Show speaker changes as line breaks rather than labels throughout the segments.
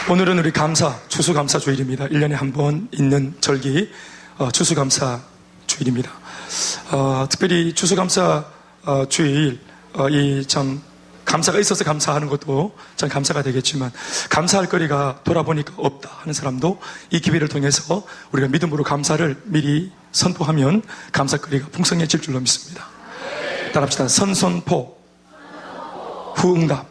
오늘은 우리 추수감사 주일입니다. 1년에 한 번 있는 절기, 추수감사 주일입니다. 특별히 추수감사 주일, 감사가 있어서 감사하는 것도 참 감사가 되겠지만, 감사할 거리가 돌아보니까 없다 하는 사람도 이 기회를 통해서 우리가 믿음으로 감사를 미리 선포하면 감사거리가 풍성해질 줄로 믿습니다. 따라합시다. 선선포, 후응답.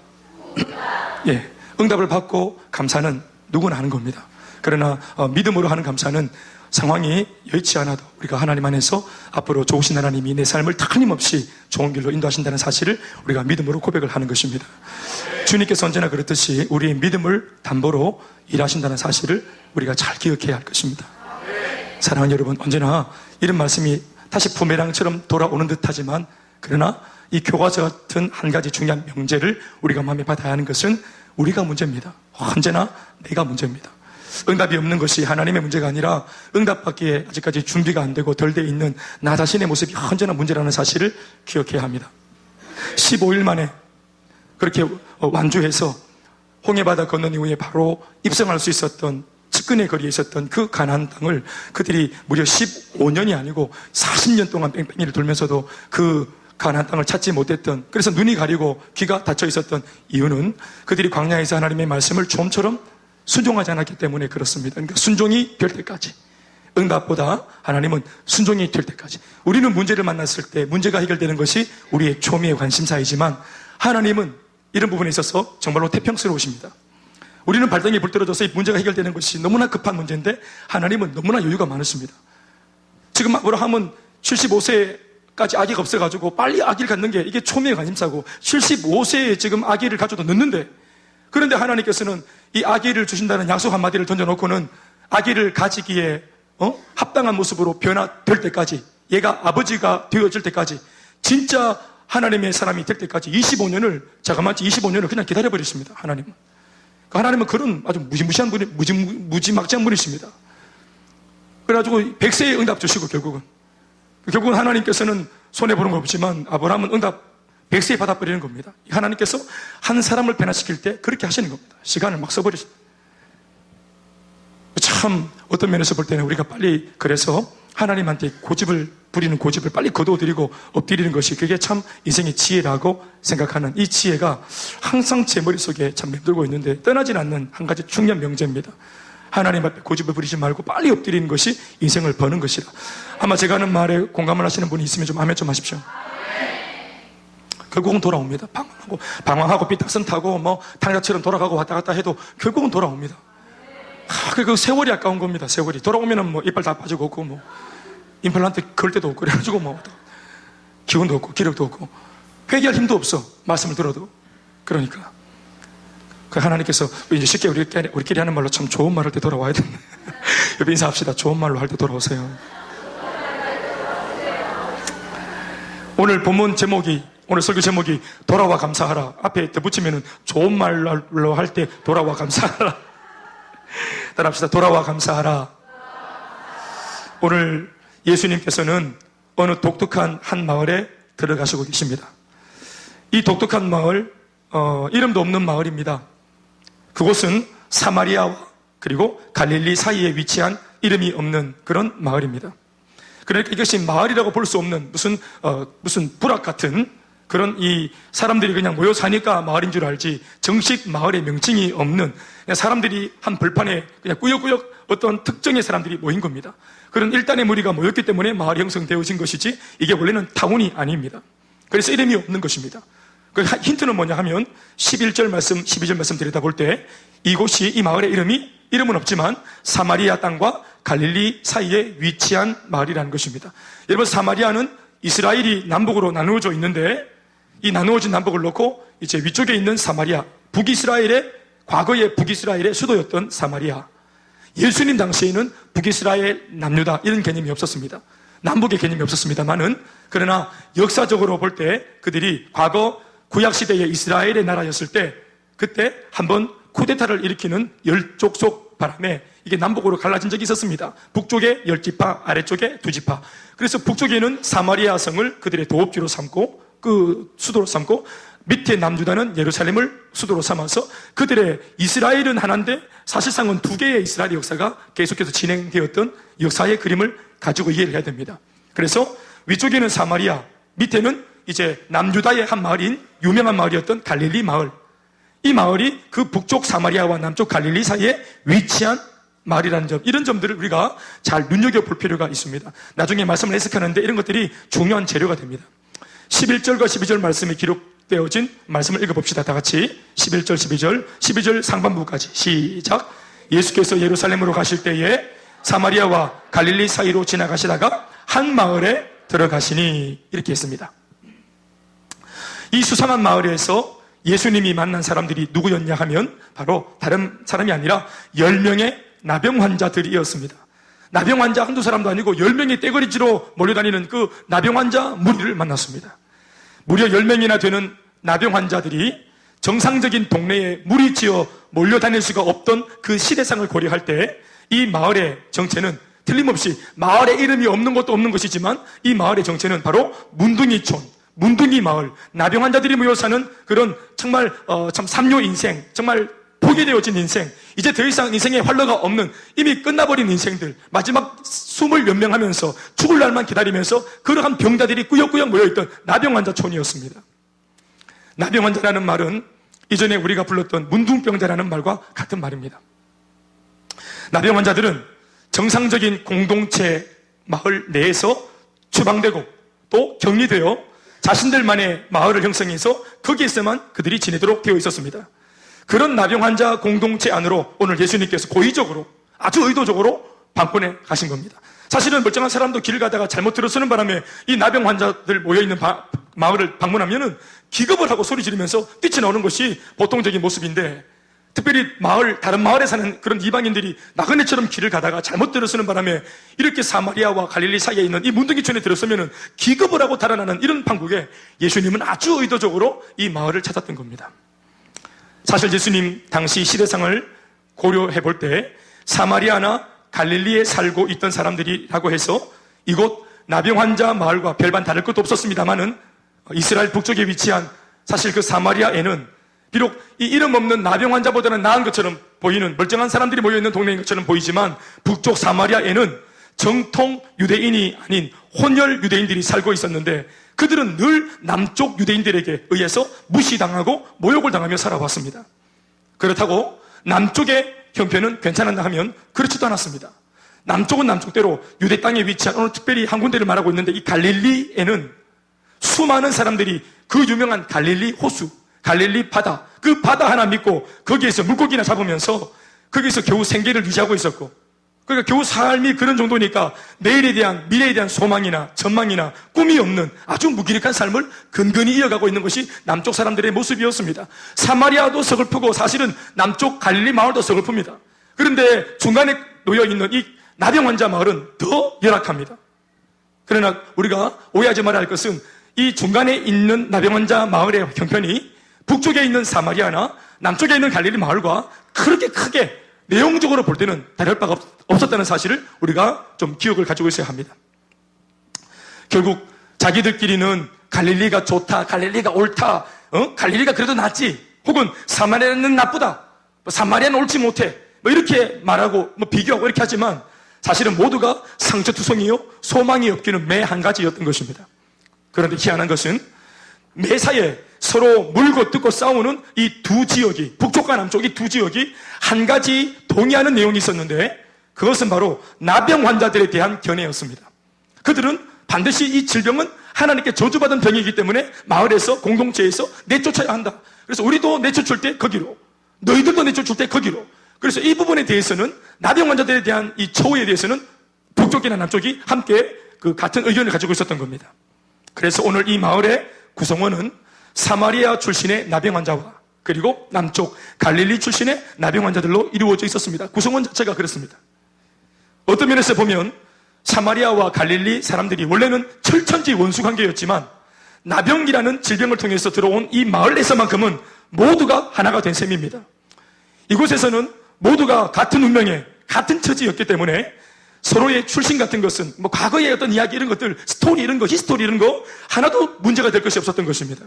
예, 응답을 받고 감사는 누구나 하는 겁니다. 그러나 믿음으로 하는 감사는 상황이 여의치 않아도 우리가 하나님 안에서 앞으로 좋으신 하나님이 내 삶을 틀림없이 좋은 길로 인도하신다는 사실을 우리가 믿음으로 고백을 하는 것입니다. 주님께서 언제나 그렇듯이 우리의 믿음을 담보로 일하신다는 사실을 우리가 잘 기억해야 할 것입니다. 사랑하는 여러분, 언제나 이런 말씀이 다시 부메랑처럼 돌아오는 듯하지만, 그러나 이 교과서 같은 한 가지 중요한 명제를 우리가 마음에 받아야 하는 것은 우리가 문제입니다. 언제나 내가 문제입니다. 응답이 없는 것이 하나님의 문제가 아니라 응답받기에 아직까지 준비가 안 되고 덜 돼 있는 나 자신의 모습이 언제나 문제라는 사실을 기억해야 합니다. 15일 만에 그렇게 완주해서 홍해바다 건넌 이후에 바로 입성할 수 있었던 측근의 거리에 있었던 그 가나안 땅을 그들이 무려 15년이 아니고 40년 동안 뺑뺑이를 돌면서도 그 가나안 땅을 찾지 못했던, 그래서 눈이 가리고 귀가 닫혀 있었던 이유는 그들이 광야에서 하나님의 말씀을 좀처럼 순종하지 않았기 때문에 그렇습니다. 그러니까 순종이 될 때까지, 응답보다 하나님은 순종이 될 때까지. 우리는 문제를 만났을 때 문제가 해결되는 것이 우리의 초미의 관심사이지만, 하나님은 이런 부분에 있어서 정말로 태평스러우십니다. 우리는 발등에 불 떨어져서 이 문제가 해결되는 것이 너무나 급한 문제인데, 하나님은 너무나 여유가 많으십니다. 지금 아브라함은 75세까지 아기가 없어가지고 빨리 아기를 갖는 게 이게 초미의 관심사고, 75세에 지금 아기를 가져도 늦는데, 그런데 하나님께서는 이 아기를 주신다는 약속 한마디를 던져놓고는 아기를 가지기에 합당한 모습으로 변화될 때까지, 얘가 아버지가 되어질 때까지, 진짜 하나님의 사람이 될 때까지 25년을, 자그마치 25년을 그냥 기다려버리십니다. 하나님은 그런 아주 무시무시한 분이, 무지막지한 분이십니다. 그래가지고 100세의 응답 주시고, 결국은 하나님께서는 손해보는 거 없지만 아브라함은 응답 100세에 받아버리는 겁니다. 하나님께서 한 사람을 변화시킬 때 그렇게 하시는 겁니다. 시간을 막 써버리십니다. 참 어떤 면에서 볼 때는 우리가 빨리, 그래서 하나님한테 부리는 고집을 빨리 거두어드리고 엎드리는 것이, 그게 참 인생의 지혜라고 생각하는, 이 지혜가 항상 제 머릿속에 참 맴돌고 있는데 떠나진 않는 한 가지 중요한 명제입니다. 하나님 앞에 고집을 부리지 말고 빨리 엎드리는 것이 인생을 버는 것이라. 아마 제가 하는 말에 공감을 하시는 분이 있으면 좀 아멘 좀 하십시오. 결국은 돌아옵니다. 방황하고 삐딱선 타고 탕자처럼 돌아가고 왔다 갔다 해도 결국은 돌아옵니다. 그 세월이 아까운 겁니다. 세월이 돌아오면은 이빨 다 빠지고 없고 임플란트 걸 데도 없고, 그래가지고 기운도 없고 기력도 없고 회개할 힘도 없어, 말씀을 들어도. 그러니까 그 하나님께서 이제 쉽게 우리끼리 하는 말로 참 좋은 말 할 때 돌아와야 되는데 옆에 인사합시다. 좋은 말로 할 때 돌아오세요. 오늘 설교 제목이 돌아와 감사하라. 앞에 덧붙이면은 좋은 말로 할 때 돌아와 감사하라. 따라합시다. 돌아와 감사하라. 오늘 예수님께서는 어느 독특한 한 마을에 들어가시고 계십니다. 이 독특한 마을, 이름도 없는 마을입니다. 그곳은 사마리아와 그리고 갈릴리 사이에 위치한 이름이 없는 그런 마을입니다. 그러니까 이것이 마을이라고 볼 수 없는 무슨 부락 같은 그런, 이 사람들이 그냥 모여 사니까 마을인 줄 알지 정식 마을의 명칭이 없는, 그냥 사람들이 한 벌판에 그냥 꾸역꾸역 어떤 특정의 사람들이 모인 겁니다. 그런 일단의 무리가 모였기 때문에 마을이 형성되어진 것이지 이게 원래는 타운이 아닙니다. 그래서 이름이 없는 것입니다. 그 힌트는 뭐냐 하면 11절 말씀, 12절 말씀 들여다볼 때 이곳이, 이 마을의 이름은 없지만 사마리아 땅과 갈릴리 사이에 위치한 마을이라는 것입니다. 여러분, 사마리아는 이스라엘이 남북으로 나누어져 있는데, 이 나누어진 남북을 놓고 이제 위쪽에 있는 사마리아, 과거의 북이스라엘의 수도였던 사마리아. 예수님 당시에는 북이스라엘, 남유다 이런 개념이 없었습니다. 남북의 개념이 없었습니다만은, 그러나 역사적으로 볼 때 그들이 과거 구약시대의 이스라엘의 나라였을 때, 그때 한번 쿠데타를 일으키는 열족속 바람에 이게 남북으로 갈라진 적이 있었습니다. 북쪽에 10지파, 아래쪽에 2지파. 그래서 북쪽에는 사마리아 성을 그들의 도읍지로 삼고, 그 수도로 삼고, 밑에 남유다는 예루살렘을 수도로 삼아서 그들의 이스라엘은 하나인데 사실상은 두 개의 이스라엘 역사가 계속해서 진행되었던 역사의 그림을 가지고 이해를 해야 됩니다. 그래서 위쪽에는 사마리아, 밑에는 이제 남유다의 한 마을인 유명한 마을이었던 갈릴리 마을. 이 마을이 그 북쪽 사마리아와 남쪽 갈릴리 사이에 위치한 마을이라는 점, 이런 점들을 우리가 잘 눈여겨볼 필요가 있습니다. 나중에 말씀을 해석하는데 이런 것들이 중요한 재료가 됩니다. 11절과 12절 말씀이 기록되어진 말씀을 읽어봅시다. 다 같이 11절, 12절 상반부까지 시작. 예수께서 예루살렘으로 가실 때에 사마리아와 갈릴리 사이로 지나가시다가 한 마을에 들어가시니, 이렇게 했습니다. 이 수상한 마을에서 예수님이 만난 사람들이 누구였냐 하면 바로 다른 사람이 아니라 10명의 나병 환자들이었습니다. 나병 환자 한두 사람도 아니고 10명의 떼거리지로 몰려다니는 그 나병 환자 무리를 만났습니다. 무려 10명이나 되는 나병 환자들이 정상적인 동네에 무리지어 몰려다닐 수가 없던 그 시대상을 고려할 때 이 마을의 정체는 틀림없이 마을의 이름이 없는 것도 없는 것이지만 이 마을의 정체는 바로 문둥이촌, 문둥이 마을, 나병 환자들이 모여 사는 그런 정말 참 삼류 인생, 정말 포기되어진 인생, 이제 더 이상 인생에 활로가 없는 이미 끝나버린 인생들, 마지막 숨을 연명하면서 죽을 날만 기다리면서 그러한 병자들이 꾸역꾸역 모여있던 나병 환자촌이었습니다. 나병 환자라는 말은 이전에 우리가 불렀던 문둥병자라는 말과 같은 말입니다. 나병 환자들은 정상적인 공동체 마을 내에서 추방되고 또 격리되어 자신들만의 마을을 형성해서 거기에서만 그들이 지내도록 되어 있었습니다. 그런 나병 환자 공동체 안으로 오늘 예수님께서 고의적으로, 아주 의도적으로 방문해 가신 겁니다. 사실은 멀쩡한 사람도 길 가다가 잘못 들어서는 바람에 이 나병 환자들 모여있는 마을을 방문하면은 기겁을 하고 소리 지르면서 뛰쳐나오는 것이 보통적인 모습인데, 특별히 다른 마을에 사는 그런 이방인들이 나그네처럼 길을 가다가 잘못 들어서는 바람에 이렇게 사마리아와 갈릴리 사이에 있는 이 문둥이촌에 들어서면은 기겁을 하고 달아나는 이런 판국에 예수님은 아주 의도적으로 이 마을을 찾았던 겁니다. 사실 예수님 당시 시대상을 고려해 볼 때 사마리아나 갈릴리에 살고 있던 사람들이라고 해서 이곳 나병 환자 마을과 별반 다를 것도 없었습니다만은 이스라엘 북쪽에 위치한 사실 그 사마리아에는 비록 이 이름 없는 나병 환자보다는 나은 것처럼 보이는 멀쩡한 사람들이 모여있는 동네인 것처럼 보이지만 북쪽 사마리아에는 정통 유대인이 아닌 혼혈 유대인들이 살고 있었는데 그들은 늘 남쪽 유대인들에게 의해서 무시당하고 모욕을 당하며 살아왔습니다. 그렇다고 남쪽의 형편은 괜찮았나 하면 그렇지도 않았습니다. 남쪽은 남쪽대로 유대 땅에 위치한 오늘 특별히 한 군데를 말하고 있는데 이 갈릴리에는 수많은 사람들이 그 유명한 갈릴리 호수, 갈릴리 바다, 그 바다 하나 믿고 거기에서 물고기나 잡으면서 거기에서 겨우 생계를 유지하고 있었고, 그러니까 겨우 삶이 그런 정도니까 내일에 대한, 미래에 대한 소망이나 전망이나 꿈이 없는 아주 무기력한 삶을 근근히 이어가고 있는 것이 남쪽 사람들의 모습이었습니다. 사마리아도 서글프고 사실은 남쪽 갈릴리 마을도 서글픕니다. 그런데 중간에 놓여있는 이 나병 환자 마을은 더 열악합니다. 그러나 우리가 오해하지 말아야 할 것은 이 중간에 있는 나병 환자 마을의 형편이 북쪽에 있는 사마리아나 남쪽에 있는 갈릴리 마을과 그렇게 크게 내용적으로 볼 때는 다를 바가 없었다는 사실을 우리가 좀 기억을 가지고 있어야 합니다. 결국 자기들끼리는 갈릴리가 좋다, 갈릴리가 옳다, 갈릴리가 그래도 낫지, 혹은 사마리아는 나쁘다, 사마리아는 옳지 못해, 이렇게 말하고 비교하고 이렇게 하지만 사실은 모두가 상처투성이요 소망이 없기는 매 한 가지였던 것입니다. 그런데 희한한 것은 매사에 서로 물고 뜯고 싸우는 이 두 지역이, 북쪽과 남쪽 이 두 지역이 한 가지 동의하는 내용이 있었는데 그것은 바로 나병 환자들에 대한 견해였습니다. 그들은 반드시 이 질병은 하나님께 저주받은 병이기 때문에 마을에서, 공동체에서 내쫓아야 한다. 그래서 우리도 내쫓을 때 거기로, 너희들도 내쫓을 때 거기로. 그래서 이 부분에 대해서는, 나병 환자들에 대한 이 처우에 대해서는 북쪽이나 남쪽이 함께 그 같은 의견을 가지고 있었던 겁니다. 그래서 오늘 이 마을의 구성원은 사마리아 출신의 나병 환자와 그리고 남쪽 갈릴리 출신의 나병 환자들로 이루어져 있었습니다. 구성원 자체가 그렇습니다. 어떤 면에서 보면 사마리아와 갈릴리 사람들이 원래는 철천지 원수 관계였지만 나병이라는 질병을 통해서 들어온 이 마을에서만큼은 모두가 하나가 된 셈입니다. 이곳에서는 모두가 같은 운명에 같은 처지였기 때문에 서로의 출신 같은 것은 과거의 어떤 이야기 이런 것들, 스토리 이런 거, 히스토리 이런 거 하나도 문제가 될 것이 없었던 것입니다.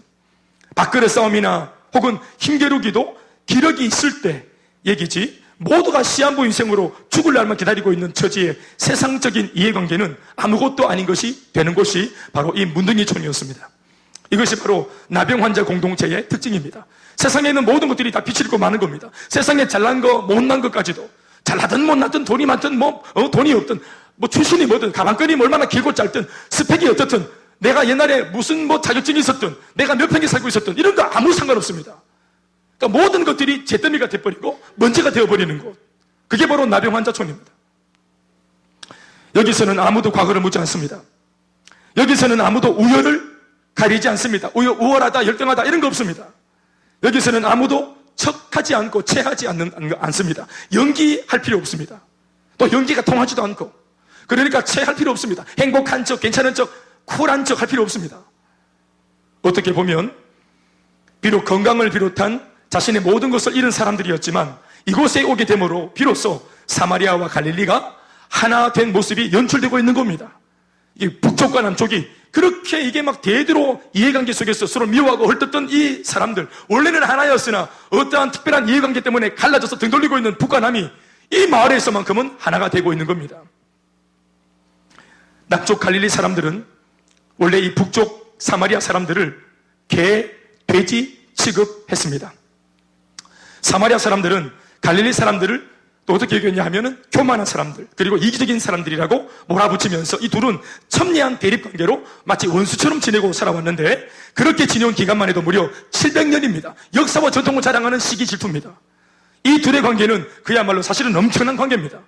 밥그릇 싸움이나 혹은 힘겨루기도 기력이 있을 때 얘기지, 모두가 시한부 인생으로 죽을 날만 기다리고 있는 처지의 세상적인 이해관계는 아무것도 아닌 것이 되는 곳이 바로 이 문둥이촌이었습니다. 이것이 바로 나병 환자 공동체의 특징입니다. 세상에 있는 모든 것들이 다 빛을 잃고 마는 겁니다. 세상에 잘난 거, 못난 것까지도, 잘나든 못나든 돈이 많든 돈이 없든 출신이 뭐든 가방끈이 얼마나 길고 짧든 스펙이 어떻든 내가 옛날에 무슨 자격증이 있었든 내가 몇 평에 살고 있었든 이런 거 아무 상관없습니다. 그러니까 모든 것들이 잿더미가 돼버리고 먼지가 되어버리는 곳, 그게 바로 나병 환자촌입니다. 여기서는 아무도 과거를 묻지 않습니다. 여기서는 아무도 우열을 가리지 않습니다. 우월하다, 열등하다 이런 거 없습니다. 여기서는 아무도 척하지 않고 체하지 않습니다. 연기할 필요 없습니다. 또 연기가 통하지도 않고, 그러니까 체할 필요 없습니다. 행복한 척, 괜찮은 척, 쿨한 척 할 필요 없습니다. 어떻게 보면 비록 건강을 비롯한 자신의 모든 것을 잃은 사람들이었지만 이곳에 오게 됨으로 비로소 사마리아와 갈릴리가 하나 된 모습이 연출되고 있는 겁니다. 이 북쪽과 남쪽이 그렇게 이게 막 대대로 이해관계 속에서 서로 미워하고 헐뜯던 이 사람들, 원래는 하나였으나 어떠한 특별한 이해관계 때문에 갈라져서 등 돌리고 있는 북과 남이 이 마을에서만큼은 하나가 되고 있는 겁니다. 남쪽 갈릴리 사람들은 원래 이 북쪽 사마리아 사람들을 개, 돼지 취급했습니다. 사마리아 사람들은 갈릴리 사람들을 또 어떻게 얘기했냐 하면은 교만한 사람들, 그리고 이기적인 사람들이라고 몰아붙이면서 이 둘은 첨예한 대립관계로 마치 원수처럼 지내고 살아왔는데, 그렇게 지내온 기간만 해도 무려 700년입니다. 역사와 전통을 자랑하는 시기 질투입니다. 이 둘의 관계는 그야말로 사실은 엄청난 관계입니다.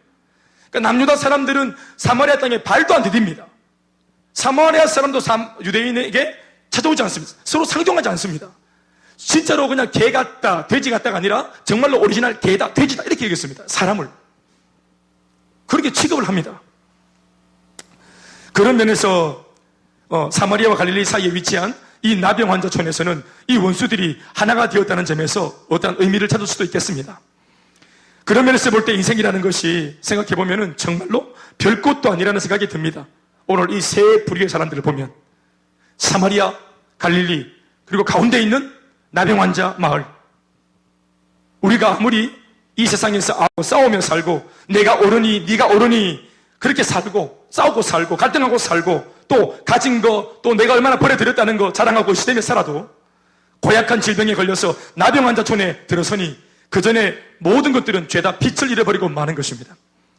그러니까 남유다 사람들은 사마리아 땅에 발도 안 디딥니다. 사마리아 사람도 유대인에게 찾아오지 않습니다. 서로 상종하지 않습니다. 진짜로 그냥 개 같다, 돼지 같다가 아니라 정말로 오리지널 개다, 돼지다 이렇게 얘기했습니다. 사람을 그렇게 취급을 합니다. 그런 면에서 사마리아와 갈릴리 사이에 위치한 이 나병 환자촌에서는 이 원수들이 하나가 되었다는 점에서 어떤 의미를 찾을 수도 있겠습니다. 그런 면에서 볼 때 인생이라는 것이 생각해보면 정말로 별것도 아니라는 생각이 듭니다. 오늘 이 세 부류의 사람들을 보면 사마리아, 갈릴리, 그리고 가운데 있는 나병 환자 마을, 우리가 아무리 이 세상에서 싸우며 살고 내가 옳으니 네가 옳으니 그렇게 살고 싸우고 살고 갈등하고 살고 또 가진 거, 또 내가 얼마나 버려드렸다는 거 자랑하고 시대며 살아도 고약한 질병에 걸려서 나병 환자촌에 들어서니 그 전에 모든 것들은 죄다 빛을 잃어버리고 마는 것입니다.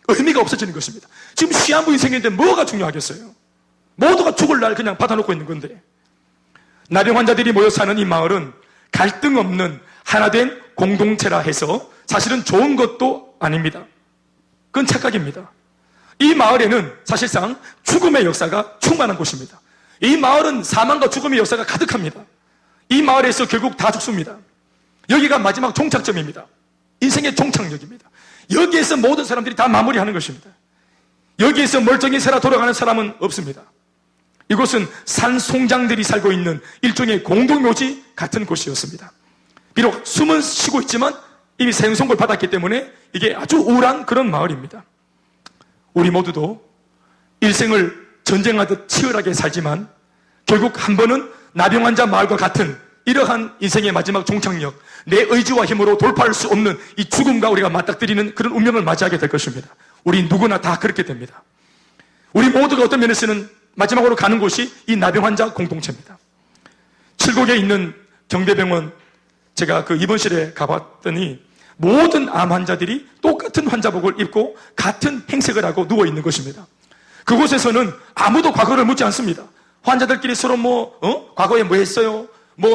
의미가 없어지는 것입니다. 지금 시한부 인생인데 뭐가 중요하겠어요? 모두가 죽을 날 그냥 받아놓고 있는 건데, 나병 환자들이 모여 사는 이 마을은 갈등 없는 하나된 공동체라 해서 사실은 좋은 것도 아닙니다. 그건 착각입니다. 이 마을에는 사실상 죽음의 역사가 충만한 곳입니다. 이 마을은 사망과 죽음의 역사가 가득합니다. 이 마을에서 결국 다 죽습니다. 여기가 마지막 종착점입니다. 인생의 종착역입니다. 여기에서 모든 사람들이 다 마무리하는 것입니다. 여기에서 멀쩡히 살아 돌아가는 사람은 없습니다. 이곳은 산송장들이 살고 있는 일종의 공동묘지 같은 곳이었습니다. 비록 숨은 쉬고 있지만 이미 생송을 받았기 때문에 이게 아주 우울한 그런 마을입니다. 우리 모두도 일생을 전쟁하듯 치열하게 살지만 결국 한 번은 나병 환자 마을과 같은 이러한 인생의 마지막 종착역, 내 의지와 힘으로 돌파할 수 없는 이 죽음과 우리가 맞닥뜨리는 그런 운명을 맞이하게 될 것입니다. 우리 누구나 다 그렇게 됩니다. 우리 모두가 어떤 면에서는 마지막으로 가는 곳이 이 나병 환자 공동체입니다. 칠곡에 있는 경대병원, 제가 그 입원실에 가봤더니 모든 암 환자들이 똑같은 환자복을 입고 같은 행색을 하고 누워 있는 것입니다. 그곳에서는 아무도 과거를 묻지 않습니다. 환자들끼리 서로 과거에 뭐 했어요?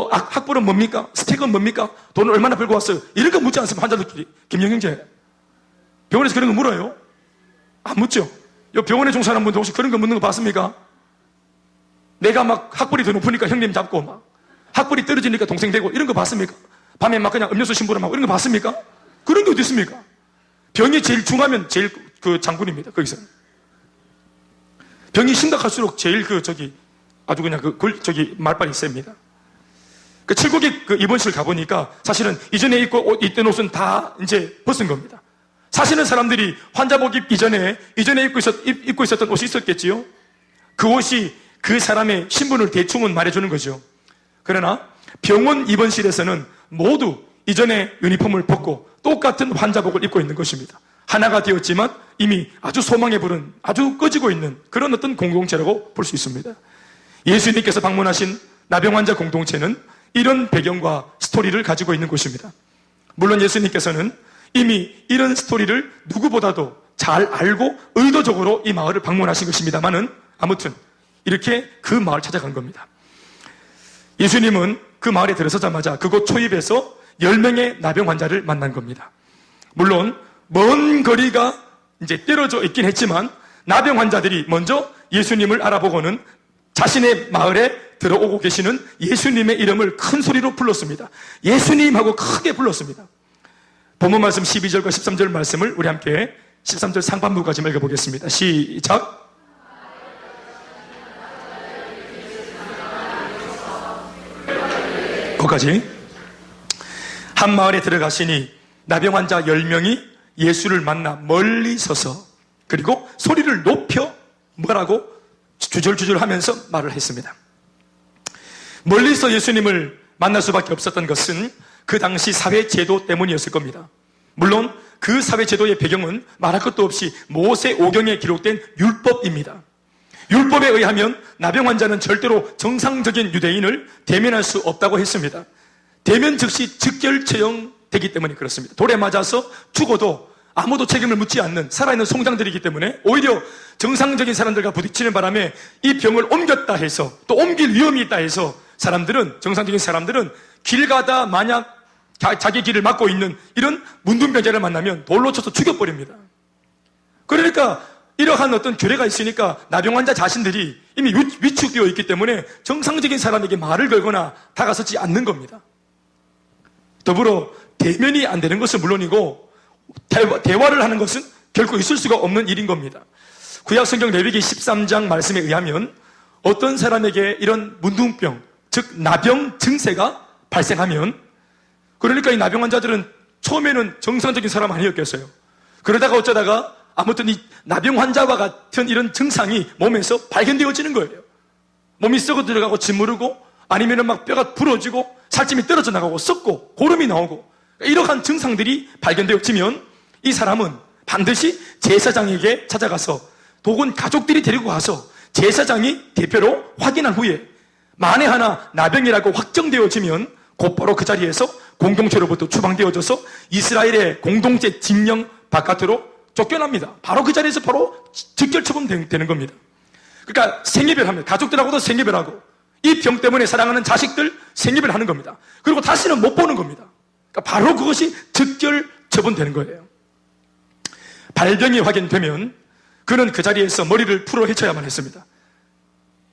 학벌은 뭡니까? 스펙은 뭡니까? 돈을 얼마나 벌고 왔어요? 이런 거 묻지 않습니다. 환자들끼리. 김영경제, 병원에서 그런 거 물어요? 안 묻죠? 요 병원에 종사하는 분들 혹시 그런 거 묻는 거 봤습니까? 내가 막 학벌이 더 높으니까 형님 잡고 막 학벌이 떨어지니까 동생 되고 이런 거 봤습니까? 밤에 막 그냥 음료수 심부름하고 이런 거 봤습니까? 그런 게 어디 있습니까? 병이 제일 중하면 제일 그 장군입니다. 거기서는. 병이 심각할수록 제일 아주 그냥 말빨이 셉니다. 그 칠곡에 그 입원실 가보니까 사실은 이전에 입고 있던 옷은 다 이제 벗은 겁니다. 사실은 사람들이 환자복 입기 전에 이전에 입고 있었던 옷이 있었겠지요? 그 옷이 그 사람의 신분을 대충은 말해주는 거죠. 그러나 병원 입원실에서는 모두 이전의 유니폼을 벗고 똑같은 환자복을 입고 있는 것입니다. 하나가 되었지만 이미 아주 소망에 부른, 아주 꺼지고 있는 그런 어떤 공동체라고 볼 수 있습니다. 예수님께서 방문하신 나병 환자 공동체는 이런 배경과 스토리를 가지고 있는 곳입니다. 물론 예수님께서는 이미 이런 스토리를 누구보다도 잘 알고 의도적으로 이 마을을 방문하신 것입니다만은 아무튼 이렇게 그 마을 찾아간 겁니다. 예수님은 그 마을에 들어서자마자 그곳 초입에서 10명의 나병 환자를 만난 겁니다. 물론 먼 거리가 이제 떨어져 있긴 했지만 나병 환자들이 먼저 예수님을 알아보고는 자신의 마을에 들어오고 계시는 예수님의 이름을 큰 소리로 불렀습니다. 예수님 하고 크게 불렀습니다. 본문 말씀 12절과 13절 말씀을 우리 함께 13절 상반부까지 읽어보겠습니다. 시작. 거기까지. 한 마을에 들어가시니 나병 환자 10명이 예수를 만나 멀리 서서 그리고 소리를 높여 뭐라고 주절주절 하면서 말을 했습니다. 멀리서 예수님을 만날 수밖에 없었던 것은 그 당시 사회제도 때문이었을 겁니다. 물론 그 사회제도의 배경은 말할 것도 없이 모세 오경에 기록된 율법입니다. 율법에 의하면 나병 환자는 절대로 정상적인 유대인을 대면할 수 없다고 했습니다. 대면 즉시 즉결 처형되기 때문에 그렇습니다. 돌에 맞아서 죽어도 아무도 책임을 묻지 않는 살아있는 송장들이기 때문에 오히려 정상적인 사람들과 부딪히는 바람에 이 병을 옮겼다 해서 또 옮길 위험이 있다 해서 정상적인 사람들은 길 가다 만약 자기 길을 막고 있는 이런 문둥병자를 만나면 돌로 쳐서 죽여버립니다. 그러니까 이러한 어떤 규례가 있으니까 나병 환자 자신들이 이미 위축되어 있기 때문에 정상적인 사람에게 말을 걸거나 다가서지 않는 겁니다. 더불어 대면이 안 되는 것은 물론이고 대화를 하는 것은 결코 있을 수가 없는 일인 겁니다. 구약 성경 레위기 13장 말씀에 의하면 어떤 사람에게 이런 문둥병, 즉 나병 증세가 발생하면 그러니까 이 나병 환자들은 처음에는 정상적인 사람 아니었겠어요. 그러다가 어쩌다가 아무튼 이 나병 환자와 같은 이런 증상이 몸에서 발견되어지는 거예요. 몸이 썩어 들어가고 짓무르고 아니면 막 뼈가 부러지고 살찜이 떨어져 나가고 썩고 고름이 나오고 이러한 증상들이 발견되어지면 이 사람은 반드시 제사장에게 찾아가서 혹은 가족들이 데리고 가서 제사장이 대표로 확인한 후에 만에 하나 나병이라고 확정되어지면 곧바로 그 자리에서 공동체로부터 추방되어져서 이스라엘의 공동체 징령 바깥으로 쫓겨납니다. 바로 그 자리에서 바로 즉결 처분되는 겁니다. 그러니까 생이별합니다. 가족들하고도 생이별하고 이 병 때문에 사랑하는 자식들 생이별하는 겁니다. 그리고 다시는 못 보는 겁니다. 그러니까 바로 그것이 즉결 처분되는 거예요. 발병이 확인되면 그는 그 자리에서 머리를 풀어 헤쳐야만 했습니다.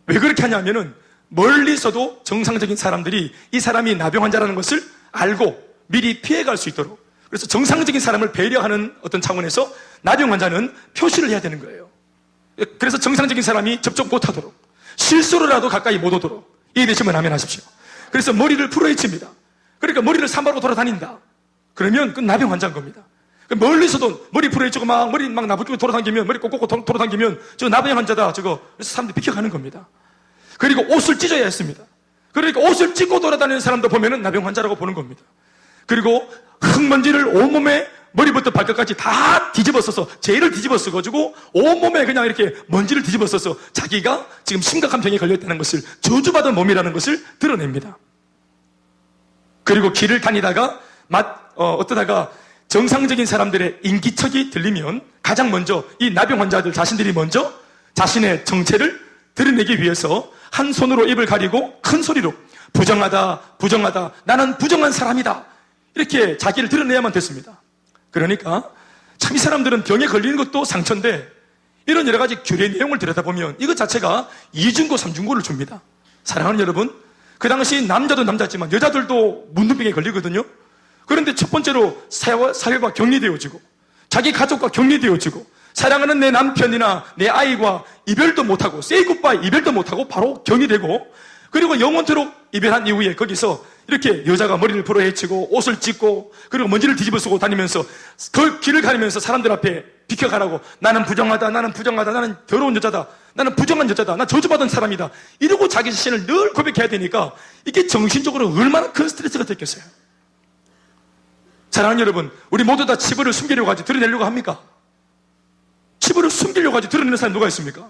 왜 그렇게 하냐면은 멀리서도 정상적인 사람들이 이 사람이 나병 환자라는 것을 알고 미리 피해갈 수 있도록 그래서 정상적인 사람을 배려하는 어떤 차원에서 나병 환자는 표시를 해야 되는 거예요. 그래서 정상적인 사람이 접촉 못하도록 실수로라도 가까이 못 오도록 이해되시면 아멘 하십시오. 그래서 머리를 풀어 헤칩니다. 그러니까 머리를 산발로 돌아다닌다. 그러면 그 나병 환자인 겁니다. 멀리서도 머리 풀어 헤치고 머리 막 나부끼고 돌아다니면 머리 꼭꼭 돌아다니면 저 나병 환자다 저거 그래서 사람들이 비켜가는 겁니다. 그리고 옷을 찢어야 했습니다. 그러니까 옷을 찢고 돌아다니는 사람도 보면은 나병 환자라고 보는 겁니다. 그리고 흙먼지를 온몸에 머리부터 발끝까지 다 뒤집어 써서 죄를 뒤집어 써가지고 온몸에 그냥 이렇게 먼지를 뒤집어 써서 자기가 지금 심각한 병에 걸려있다는 것을 저주받은 몸이라는 것을 드러냅니다. 그리고 길을 다니다가 어떠다가 정상적인 사람들의 인기척이 들리면 가장 먼저 이 나병 환자들 자신들이 먼저 자신의 정체를 드러내기 위해서 한 손으로 입을 가리고 큰 소리로 부정하다 부정하다 나는 부정한 사람이다 이렇게 자기를 드러내야만 됐습니다. 그러니까 참 이 사람들은 병에 걸리는 것도 상처인데 이런 여러 가지 규례 내용을 들여다보면 이것 자체가 2중고 3중고를 줍니다. 사랑하는 여러분, 그 당시 남자도 남자지만 여자들도 문둥병에 걸리거든요. 그런데 첫 번째로 사회가 격리되어지고 자기 가족과 격리되어지고 사랑하는 내 남편이나 내 아이와 이별도 못하고 say goodbye 이별도 못하고 바로 격리되고 그리고 영원토록 이별한 이후에 거기서 이렇게 여자가 머리를 풀어 헤치고 옷을 찢고 그리고 먼지를 뒤집어 쓰고 다니면서 그 길을 가리면서 사람들 앞에 비켜가라고. 나는 부정하다, 나는 부정하다, 나는 더러운 여자다, 나는 부정한 여자다, 나 저주받은 사람이다, 이러고 자기 자신을 늘 고백해야 되니까 이게 정신적으로 얼마나 큰 스트레스가 됐겠어요. 사랑하는 여러분, 우리 모두 다 치부를 숨기려고 하지 드러내려고 합니까? 치부를 숨기려고 하지 드러내는 사람이 누가 있습니까?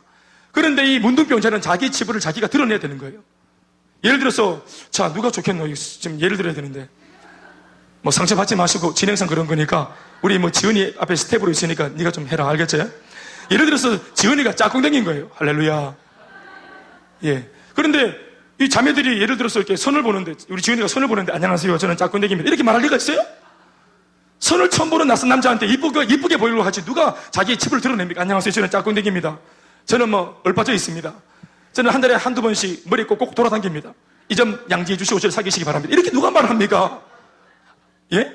그런데 이 문둥병자는 자기 치부를 자기가 드러내야 되는 거예요. 예를 들어서, 자, 누가 좋겠노? 지금 예를 들어야 되는데, 뭐 상처받지 마시고 진행상 그런 거니까 우리 뭐 지은이 앞에 스텝으로 있으니까 네가 좀 해라. 알겠지? 예를 들어서 지은이가 짝꿍댕인 거예요. 할렐루야. 예. 그런데 이 자매들이 예를 들어서 이렇게 선을 보는데, 우리 지은이가 선을 보는데, 안녕하세요, 저는 짝꿍댕입니다, 이렇게 말할 리가 있어요? 선을 처음 보는 낯선 남자한테 이쁘게 보이려고 하지 누가 자기의 치부를 드러냅니까? 안녕하세요, 저는 짝꿍댕입니다, 저는 뭐 얼빠져 있습니다, 저는 한 달에 한두 번씩 머리 꼭꼭 돌아다닙니다, 이 점 양지해 주시고 저를 사귀시기 바랍니다, 이렇게 누가 말합니까? 예?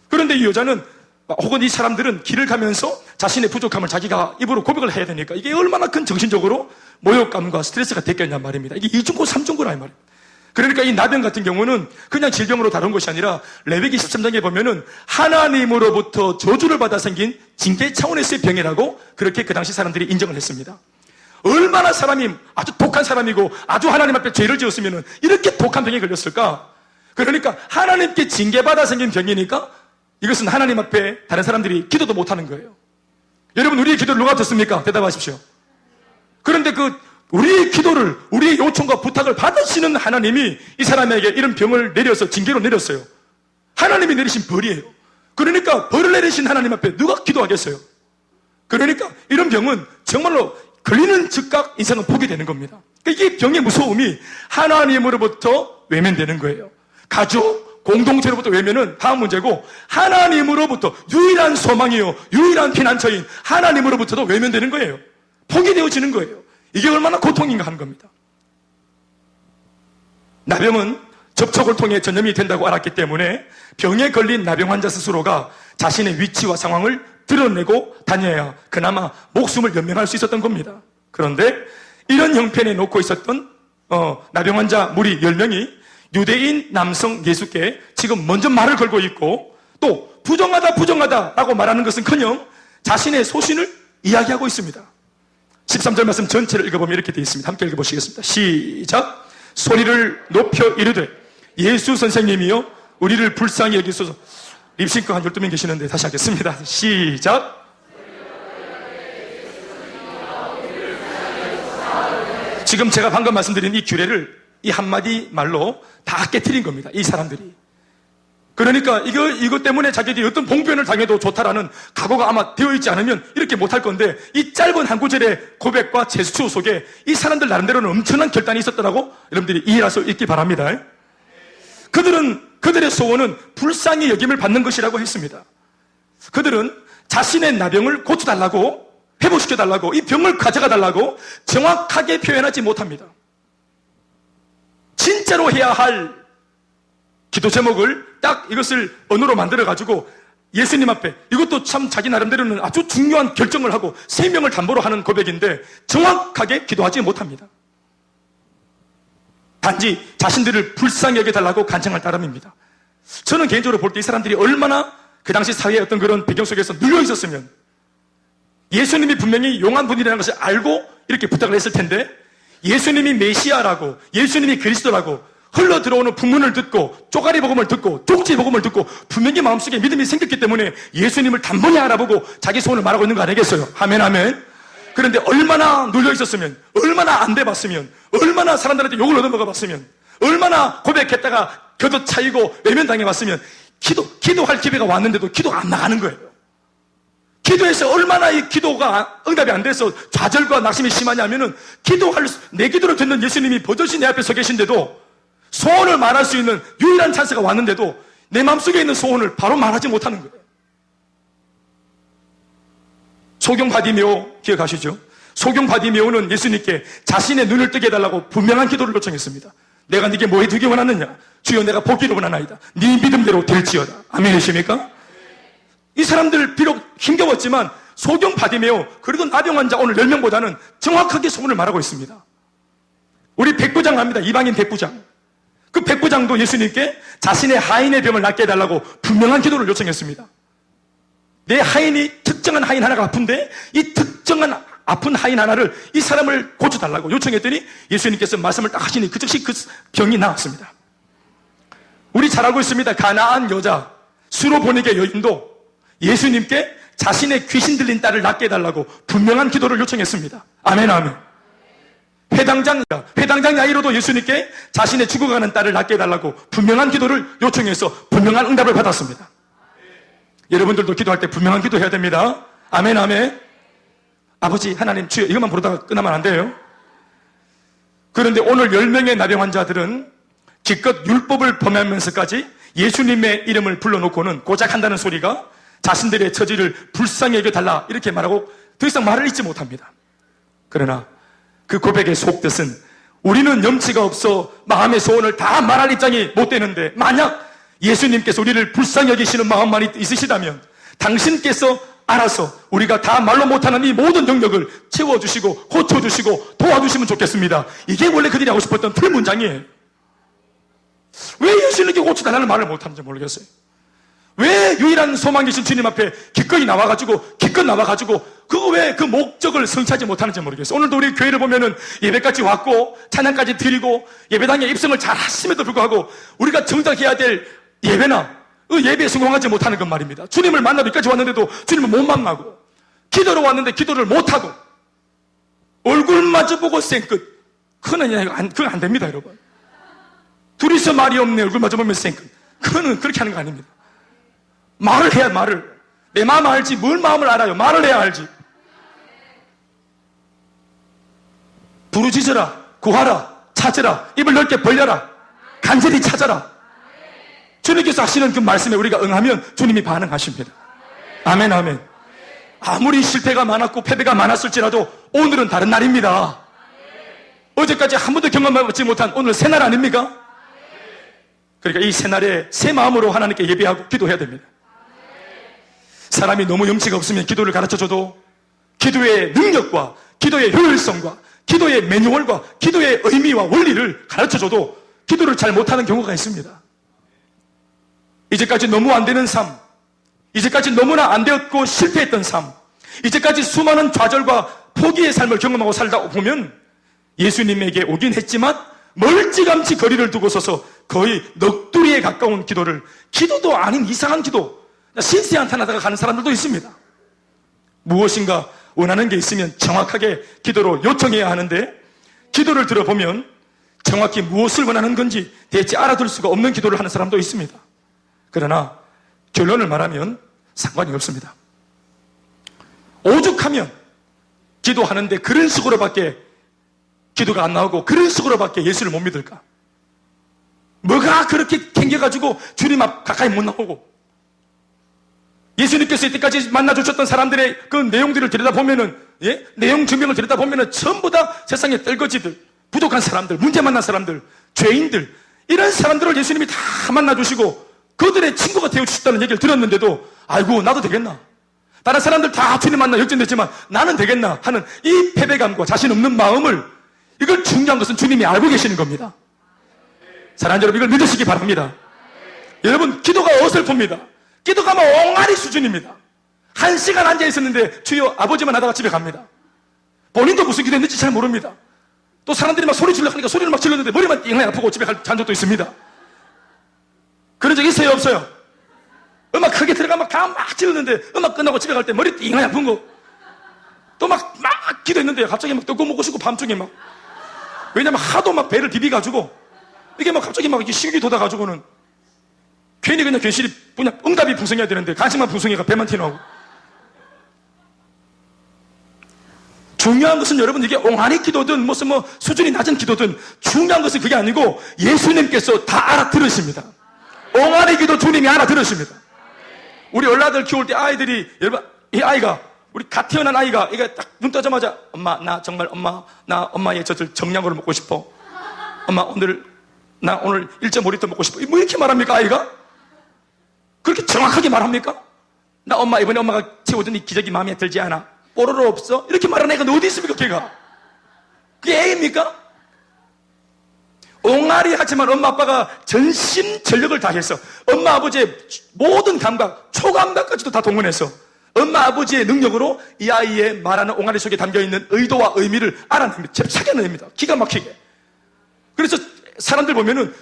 그런데 이 여자는, 혹은 이 사람들은 길을 가면서 자신의 부족함을 자기가 입으로 고백을 해야 되니까 이게 얼마나 큰 정신적으로 모욕감과 스트레스가 됐겠냔 말입니다. 이게 2중고 3중고라 이 말입니다. 그러니까 이 나병 같은 경우는 그냥 질병으로 다룬 것이 아니라 레위기 13장에 보면은 하나님으로부터 저주를 받아 생긴 징계 차원에서의 병이라고 그렇게 그 당시 사람들이 인정을 했습니다. 얼마나 사람이 아주 독한 사람이고 아주 하나님 앞에 죄를 지었으면은 이렇게 독한 병에 걸렸을까? 그러니까 하나님께 징계받아 생긴 병이니까 이것은 하나님 앞에 다른 사람들이 기도도 못하는 거예요. 여러분, 우리의 기도를 누가 듣습니까? 대답하십시오. 그런데 우리의 기도를, 우리의 요청과 부탁을 받으시는 하나님이 이 사람에게 이런 병을 내려서 징계로 내렸어요. 하나님이 내리신 벌이에요. 그러니까 벌을 내리신 하나님 앞에 누가 기도하겠어요? 그러니까 이런 병은 정말로 걸리는 즉각 인생은 포기 되는 겁니다. 그러니까 이게 병의 무서움이 하나님으로부터 외면되는 거예요. 가족, 공동체로부터 외면은 다음 문제고, 하나님으로부터 유일한 소망이요, 유일한 피난처인 하나님으로부터도 외면되는 거예요. 포기되어지는 거예요. 이게 얼마나 고통인가 하는 겁니다. 나병은 접촉을 통해 전염이 된다고 알았기 때문에 병에 걸린 나병 환자 스스로가 자신의 위치와 상황을 드러내고 다녀야 그나마 목숨을 연명할 수 있었던 겁니다. 그런데 이런 형편에 놓고 있었던 나병 환자 무리 10명이 유대인 남성 예수께 지금 먼저 말을 걸고 있고, 또 부정하다 라고 말하는 것은커녕 자신의 소신을 이야기하고 있습니다. 13절 말씀 전체를 읽어보면 이렇게 되어 있습니다. 함께 읽어보시겠습니다. 시작. 소리를 높여 이르되 예수 선생님이여 우리를 불쌍히 여기소서. 립싱크 한 12명 계시는데 다시 하겠습니다. 시작. 지금 제가 방금 말씀드린 이 규례를 이 한마디 말로 다 깨트린 겁니다. 이 사람들이. 그러니까 이것 때문에 자기들이 어떤 봉변을 당해도 좋다라는 각오가 아마 되어 있지 않으면 이렇게 못할 건데, 이 짧은 한 구절의 고백과 제스처 속에 이 사람들 나름대로는 엄청난 결단이 있었더라고 여러분들이 이해할 수 있기 바랍니다. 그들의 소원은 불쌍히 여김을 받는 것이라고 했습니다. 그들은 자신의 나병을 고쳐달라고, 회복시켜달라고, 이 병을 가져가달라고 정확하게 표현하지 못합니다. 진짜로 해야 할 기도 제목을 딱 이것을 언어로 만들어가지고 예수님 앞에, 이것도 참 자기 나름대로는 아주 중요한 결정을 하고 생명을 담보로 하는 고백인데 정확하게 기도하지 못합니다. 단지 자신들을 불쌍히 여겨달라고 간청할 따름입니다. 저는 개인적으로 볼 때 이 사람들이 얼마나 그 당시 사회의 어떤 그런 배경 속에서 눌려 있었으면, 예수님이 분명히 용한 분이라는 것을 알고 이렇게 부탁을 했을 텐데, 예수님이 메시아라고, 예수님이 그리스도라고 흘러 들어오는 풍문을 듣고, 쪼가리 복음을 듣고, 쪽지 복음을 듣고 분명히 마음속에 믿음이 생겼기 때문에 예수님을 단번에 알아보고 자기 소원을 말하고 있는 거 아니겠어요? 아멘, 아멘. 그런데 얼마나 눌려 있었으면, 얼마나 안 돼봤으면, 얼마나 사람들한테 욕을 얻어먹어봤으면, 얼마나 고백했다가 걷어차이고 외면당해봤으면, 기도할 기회가 왔는데도 기도가 안 나가는 거예요. 기도해서 얼마나 이 기도가 응답이 안 돼서 좌절과 낙심이 심하냐면은, 내 기도를 듣는 예수님이 버젓이 내 앞에 서 계신데도, 소원을 말할 수 있는 유일한 찬스가 왔는데도 내 마음속에 있는 소원을 바로 말하지 못하는 거예요. 소경 바디메오 기억하시죠? 소경 바디메오는 예수님께 자신의 눈을 뜨게 해달라고 분명한 기도를 요청했습니다. 내가 네게 뭐 해두기 원하느냐? 주여, 내가 보기를 원하나이다. 네 믿음대로 될지어다. 아멘이십니까? 이 사람들 비록 힘겨웠지만 소경 바디메오, 그래도 나병 환자 오늘 10명보다는 정확하게 소원을 말하고 있습니다. 우리 백부장 압니다. 이방인 백부장. 그 백부장도 예수님께 자신의 하인의 병을 낫게 해달라고 분명한 기도를 요청했습니다. 내 하인이 특정한 하인 하나가 아픈데 이 특정한 아픈 하인 하나를 이 사람을 고쳐달라고 요청했더니 예수님께서 말씀을 딱 하시니 그 즉시 그 병이 나았습니다. 우리 잘 알고 있습니다. 가나안 여자 수로보니게 여인도 예수님께 자신의 귀신 들린 딸을 낫게 해달라고 분명한 기도를 요청했습니다. 아멘 아멘. 회당장 야이로도 예수님께 자신의 죽어가는 딸을 낫게 해달라고 분명한 기도를 요청해서 분명한 응답을 받았습니다. 여러분들도 기도할 때 분명한 기도 해야 됩니다. 아멘 아멘. 아버지 하나님 주여, 이것만 부르다가 끝나면 안 돼요. 그런데 오늘 10명의 나병 환자들은 기껏 율법을 범하면서까지 예수님의 이름을 불러놓고는 고작 한다는 소리가 자신들의 처지를 불쌍히 여겨달라 이렇게 말하고 더 이상 말을 잇지 못합니다. 그러나 그 고백의 속뜻은 우리는 염치가 없어 마음의 소원을 다 말할 입장이 못 되는데 만약 예수님께서 우리를 불쌍히 여기시는 마음만 있으시다면 당신께서 알아서 우리가 다 말로 못하는 이 모든 영역을 채워주시고 고쳐주시고 도와주시면 좋겠습니다. 이게 원래 그들이 하고 싶었던 풀문장이에요. 왜 예수님께 고쳐달라는 말을 못하는지 모르겠어요. 왜 유일한 소망이신 주님 앞에 기꺼이 나와가지고 그거 왜 그 목적을 성취하지 못하는지 모르겠어요. 오늘도 우리 교회를 보면은 예배까지 왔고 찬양까지 드리고 예배당에 입성을 잘 하심에도 불구하고 우리가 정작 해야 될 예배나 그 예배에 성공하지 못하는 건 말입니다. 주님을 만나러 여기까지 왔는데도 주님을 못 만나고 기도로 왔는데 기도를 못하고 얼굴 마주보고 쌩끝. 그건 안 됩니다, 여러분. 둘이서 말이 없네. 얼굴 마주보면 쌩끝. 그거는 그렇게 하는 거 아닙니다. 말을 해야 말을. 내 마음 알지 뭘 마음을 알아요. 말을 해야 알지. 부르짖으라, 구하라, 찾으라, 입을 넓게 벌려라, 간절히 찾아라. 주님께서 하시는 그 말씀에 우리가 응하면 주님이 반응하십니다. 아멘 아멘. 아무리 실패가 많았고 패배가 많았을지라도 오늘은 다른 날입니다. 어제까지 한 번도 경험하지 못한 오늘 새날 아닙니까? 그러니까 이 새날에 새 마음으로 하나님께 예배하고 기도해야 됩니다. 사람이 너무 염치가 없으면 기도를 가르쳐줘도 기도의 능력과 기도의 효율성과 기도의 매뉴얼과 기도의 의미와 원리를 가르쳐줘도 기도를 잘 못하는 경우가 있습니다. 이제까지 너무 안 되는 삶, 이제까지 너무나 안 되었고 실패했던 삶, 이제까지 수많은 좌절과 포기의 삶을 경험하고 살다 보면 예수님에게 오긴 했지만 멀찌감치 거리를 두고 서서 거의 넋두리에 가까운 기도를, 기도도 아닌 이상한 기도, 신세 한탄하다가 가는 사람들도 있습니다. 무엇인가 원하는 게 있으면 정확하게 기도로 요청해야 하는데 기도를 들어보면 정확히 무엇을 원하는 건지 대체 알아들 수가 없는 기도를 하는 사람도 있습니다. 그러나 결론을 말하면 상관이 없습니다. 오죽하면 기도하는데 그런 식으로밖에 기도가 안 나오고 그런 식으로밖에 예수를 못 믿을까? 뭐가 그렇게 캥겨가지고 주님 앞 가까이 못 나오고 예수님께서 이때까지 만나주셨던 사람들의 그 내용들을 들여다보면은, 예? 내용 증명을 들여다보면은 전부 다 세상의 떨거지들, 부족한 사람들, 문제 만난 사람들, 죄인들, 이런 사람들을 예수님이 다 만나주시고 그들의 친구가 되어주셨다는 얘기를 들었는데도 아이고 나도 되겠나? 다른 사람들 다 주님 만나 역전됐지만 나는 되겠나? 하는 이 패배감과 자신 없는 마음을, 이걸 중요한 것은 주님이 알고 계시는 겁니다. 사랑하는 여러분, 이걸 믿으시기 바랍니다. 여러분, 기도가 어설픕니다. 기도가 막 옹알이 수준입니다. 1시간 앉아 있었는데 주여 아버지만 하다가 집에 갑니다. 본인도 무슨 기도했는지 잘 모릅니다. 또 사람들이 막 소리 질러 하니까 소리를 막 질렀는데 머리만 띵하게 아프고 집에 간 적도 있습니다. 그런 적 있어요, 없어요? 음악 크게 들어가면 막 질렀는데 음악 끝나고 집에 갈 때 머리 띵하게 아픈 거. 또 막 기도했는데 갑자기 막 떡국 먹고 싶고 밤중에 막. 왜냐면 하도 막 배를 비비가지고 이게 막 갑자기 막 이렇게 식욕이 돋아가지고는 괜히 그냥 괜시리 그냥 응답이 풍성해야 되는데 간식만 풍성해가 배만 튀어나오고. 중요한 것은 여러분 이게 옹알이 기도든 무슨 뭐 수준이 낮은 기도든 중요한 것은 그게 아니고 예수님께서 다 알아들으십니다. 옹알이 기도 주님이 알아들으십니다. 우리 얼라들 키울 때 아이들이 여러분 이 아이가 우리 갓 태어난 아이가 이게 딱 눈 뜨자마자 엄마 나 정말 나 엄마의 젖을 정량으로 먹고 싶어. 엄마 나 오늘 1.5리터 먹고 싶어. 뭐 이렇게 말합니까 아이가? 그렇게 정확하게 말합니까? 나 엄마 이번에 엄마가 채워준 이 기저귀 마음에 들지 않아. 뽀로로 없어? 이렇게 말하는 애가 어디 있습니까 걔가? 그게 애입니까? 옹알이 하지만 엄마 아빠가 전심 전력을 다해서 엄마 아버지의 모든 감각, 초감각까지도 다 동원해서 엄마 아버지의 능력으로 이 아이의 말하는 옹알이 속에 담겨있는 의도와 의미를 알아냅니다. 찾아냅니다. 기가 막히게. 그래서 사람들 보면은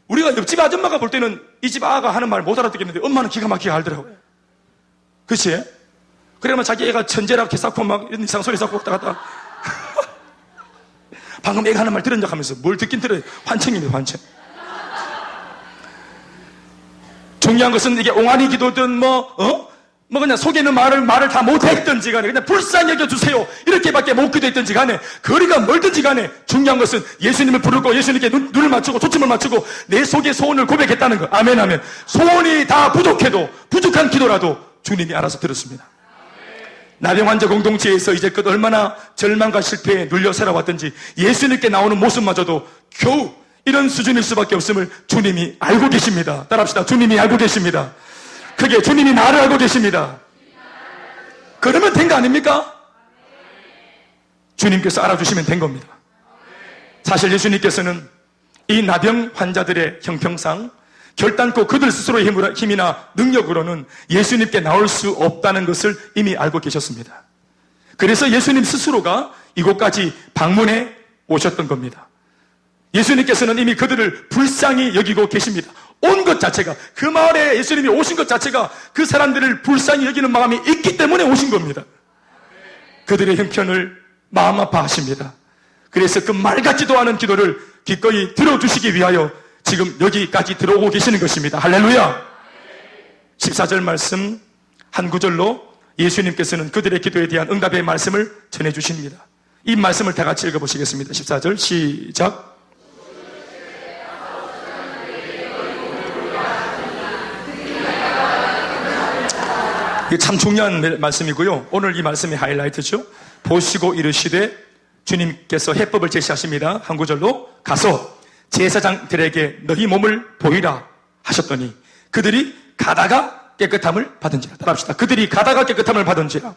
우리가 옆집 아줌마가 볼 때는 이 집 아가 하는 말 못 알아듣겠는데 엄마는 기가 막히게 알더라고요. 그치? 그러면 자기 애가 천재라고 개싸고 막 이런 이상한 소리 쌓고 왔다 갔다. 방금 애가 하는 말 들었냐 하면서 뭘 듣긴 들어요. 환청입니다, 환청. 중요한 것은 이게 옹알이 기도든 그냥 속에 있는 말을 다 못했든지 간에 그냥 불쌍히 여겨주세요 이렇게밖에 못 기도했든지 간에 거리가 멀든지 간에 중요한 것은 예수님을 부르고 예수님께 눈을 맞추고 초점을 맞추고 내 속의 소원을 고백했다는 거. 아멘 아멘. 소원이 다 부족해도 부족한 기도라도 주님이 알아서 들었습니다. 나병 환자 공동체에서 이제껏 얼마나 절망과 실패에 눌려 살아왔든지 예수님께 나오는 모습마저도 겨우 이런 수준일 수밖에 없음을 주님이 알고 계십니다. 따라합시다. 주님이 알고 계십니다. 크게 주님이 나를 알고 계십니다. 그러면 된 거 아닙니까? 주님께서 알아주시면 된 겁니다. 사실 예수님께서는 이 나병 환자들의 형평상 결단코 그들 스스로의 힘이나 능력으로는 예수님께 나올 수 없다는 것을 이미 알고 계셨습니다. 그래서 예수님 스스로가 이곳까지 방문해 오셨던 겁니다. 예수님께서는 이미 그들을 불쌍히 여기고 계십니다. 온 것 자체가, 그 마을에 예수님이 오신 것 자체가 그 사람들을 불쌍히 여기는 마음이 있기 때문에 오신 겁니다. 그들의 형편을 마음 아파하십니다. 그래서 그 말 같지도 않은 기도를 기꺼이 들어주시기 위하여 지금 여기까지 들어오고 계시는 것입니다. 할렐루야. 14절 말씀 한 구절로 예수님께서는 그들의 기도에 대한 응답의 말씀을 전해주십니다. 이 말씀을 다 같이 읽어보시겠습니다. 14절 시작. 이게 참 중요한 말씀이고요. 오늘 이 말씀의 하이라이트죠. 보시고 이르시되 주님께서 해법을 제시하십니다. 한 구절로 가서 제사장들에게 너희 몸을 보이라 하셨더니 그들이 가다가 깨끗함을 받은지라. 따라합시다. 그들이 가다가 깨끗함을 받은지라.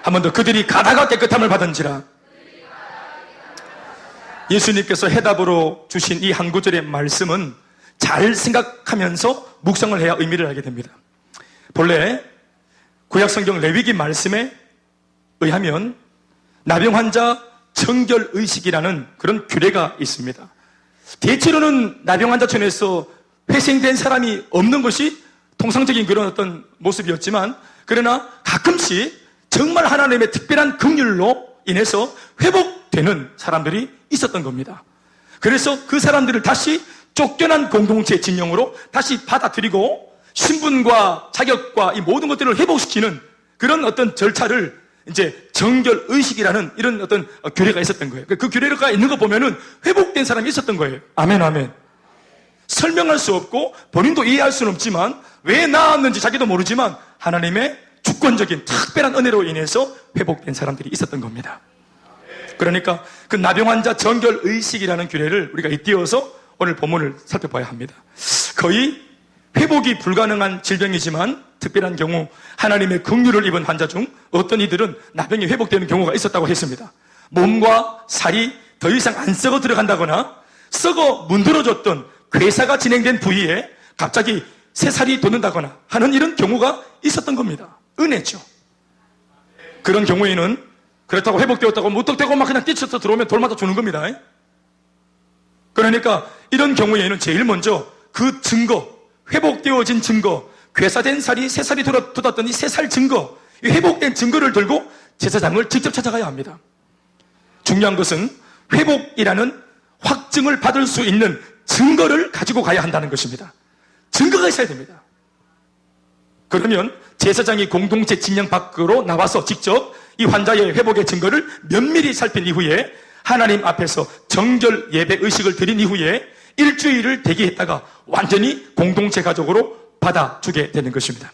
한 번 더. 그들이 가다가 깨끗함을 받은지라. 예수님께서 해답으로 주신 이 한 구절의 말씀은 잘 생각하면서 묵상을 해야 의미를 알게 됩니다. 본래 구약성경 레위기 말씀에 의하면 나병 환자 정결의식이라는 그런 규례가 있습니다. 대체로는 나병 환자촌에서 회생된 사람이 없는 것이 통상적인 그런 어떤 모습이었지만 그러나 가끔씩 정말 하나님의 특별한 긍휼로 인해서 회복되는 사람들이 있었던 겁니다. 그래서 그 사람들을 다시 쫓겨난 공동체 진영으로 다시 받아들이고 신분과 자격과 이 모든 것들을 회복시키는 그런 어떤 절차를 이제 정결의식이라는 이런 어떤 규례가 있었던 거예요. 그 규례가 있는 거 보면은 회복된 사람이 있었던 거예요. 아멘, 아멘. 설명할 수 없고 본인도 이해할 수는 없지만 왜 나았는지 자기도 모르지만 하나님의 주권적인 특별한 은혜로 인해서 회복된 사람들이 있었던 겁니다. 그러니까 그 나병 환자 정결의식이라는 규례를 우리가 잇띄어서 오늘 본문을 살펴봐야 합니다. 거의 회복이 불가능한 질병이지만 특별한 경우 하나님의 긍휼을 입은 환자 중 어떤 이들은 나병이 회복되는 경우가 있었다고 했습니다. 몸과 살이 더 이상 안 썩어 들어간다거나 썩어 문드러졌던 괴사가 진행된 부위에 갑자기 새살이 돋는다거나 하는 이런 경우가 있었던 겁니다. 은혜죠. 그런 경우에는 그렇다고 회복되었다고 무턱대고 막 그냥 뛰쳐서 들어오면 돌 맞아 주는 겁니다. 그러니까 이런 경우에는 제일 먼저 그 증거, 회복되어진 증거, 괴사된 살이 새살이 돋았더니 새살 증거, 이 회복된 증거를 들고 제사장을 직접 찾아가야 합니다. 중요한 것은 회복이라는 확증을 받을 수 있는 증거를 가지고 가야 한다는 것입니다. 증거가 있어야 됩니다. 그러면 제사장이 공동체 진영 밖으로 나와서 직접 이 환자의 회복의 증거를 면밀히 살핀 이후에 하나님 앞에서 정결 예배 의식을 드린 이후에 일주일을 대기했다가 완전히 공동체 가족으로 받아주게 되는 것입니다.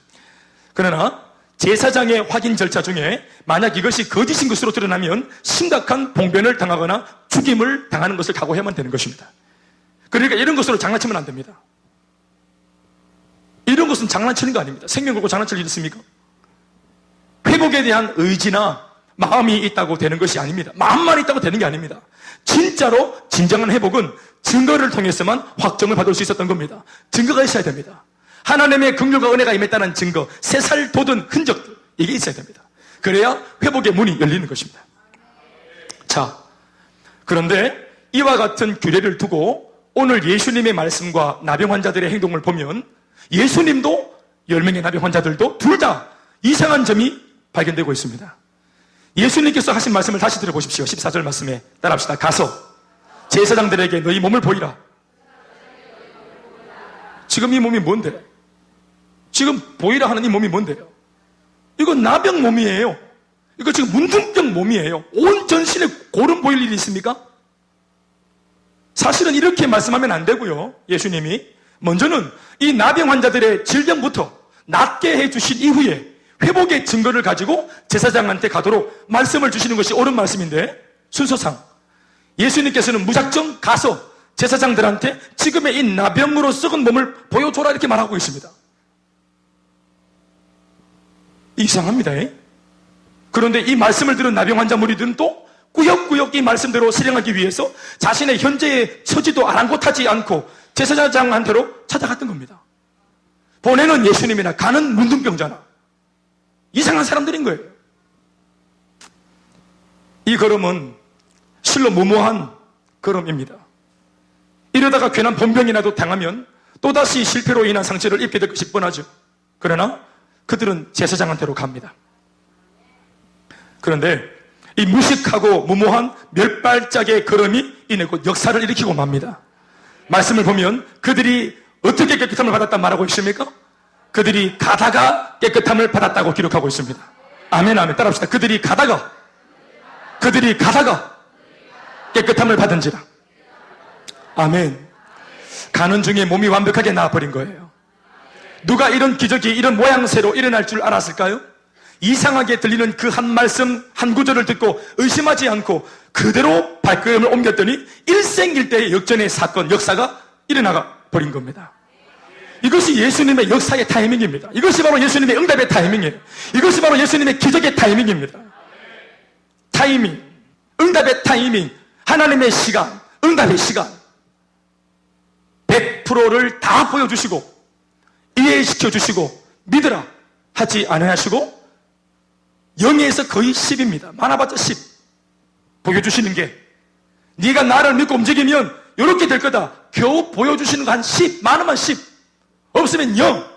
그러나 제사장의 확인 절차 중에 만약 이것이 거짓인 것으로 드러나면 심각한 봉변을 당하거나 죽임을 당하는 것을 각오해야만 되는 것입니다. 그러니까 이런 것으로 장난치면 안 됩니다. 이런 것은 장난치는 거 아닙니다. 생명 걸고 장난칠 일 있습니까? 회복에 대한 의지나 마음이 있다고 되는 것이 아닙니다. 마음만 있다고 되는 게 아닙니다. 진짜로 진정한 회복은 증거를 통해서만 확정을 받을 수 있었던 겁니다. 증거가 있어야 됩니다. 하나님의 긍휼과 은혜가 임했다는 증거, 새살 돋은 흔적들, 이게 있어야 됩니다. 그래야 회복의 문이 열리는 것입니다. 자, 그런데 이와 같은 규례를 두고 오늘 예수님의 말씀과 나병 환자들의 행동을 보면 예수님도 10명의 나병 환자들도 둘 다 이상한 점이 발견되고 있습니다. 예수님께서 하신 말씀을 다시 들어보십시오. 14절 말씀에 따라합시다. 가서 제사장들에게 너희 몸을 보이라. 지금 이 몸이 뭔데? 지금 보이라 하는 이 몸이 뭔데요? 이거 나병 몸이에요. 이거 지금 문둥병 몸이에요. 온 전신에 고름 보일 일이 있습니까? 사실은 이렇게 말씀하면 안 되고요. 예수님이 먼저는 이 나병 환자들의 질병부터 낫게 해주신 이후에 회복의 증거를 가지고 제사장한테 가도록 말씀을 주시는 것이 옳은 말씀인데, 순서상 예수님께서는 무작정 가서 제사장들한테 지금의 이 나병으로 썩은 몸을 보여줘라 이렇게 말하고 있습니다. 이상합니다. 그런데 이 말씀을 들은 나병 환자 무리들은 또 꾸역꾸역 이 말씀대로 실행하기 위해서 자신의 현재의 처지도 아랑곳하지 않고 제사장한테로 찾아갔던 겁니다. 보내는 예수님이나 가는 문둥병자나 이상한 사람들인 거예요. 이 걸음은 실로 무모한 걸음입니다. 이러다가 괜한 본병이라도 당하면 또다시 실패로 인한 상처를 입게 될 것이 뻔하죠. 그러나 그들은 제사장한테로 갑니다. 그런데 이 무식하고 무모한 몇 발짝의 걸음이 이내 곧 역사를 일으키고 맙니다. 말씀을 보면 그들이 어떻게 깨끗함을 받았다 말하고 있습니까? 그들이 가다가 깨끗함을 받았다고 기록하고 있습니다. 아멘, 아멘. 따라합시다. 그들이 가다가 깨끗함을 받은지라. 아멘. 가는 중에 몸이 완벽하게 나아버린 거예요. 누가 이런 기적이 이런 모양새로 일어날 줄 알았을까요? 이상하게 들리는 그 한 말씀 한 구절을 듣고 의심하지 않고 그대로 발걸음을 옮겼더니 일생일대의 역전의 사건, 역사가 일어나가 버린 겁니다. 이것이 예수님의 역사의 타이밍입니다. 이것이 바로 예수님의 응답의 타이밍이에요. 이것이 바로 예수님의 기적의 타이밍입니다. 타이밍, 응답의 타이밍, 하나님의 시간, 응답의 시간 100%를 다 보여주시고 이해시켜주시고 믿으라 하지 않으시고 0에서 거의 10입니다. 많아봤자 10 보여주시는 게 네가 나를 믿고 움직이면 이렇게 될 거다. 겨우 보여주시는 거 한 10, 많으면 10 없으면 0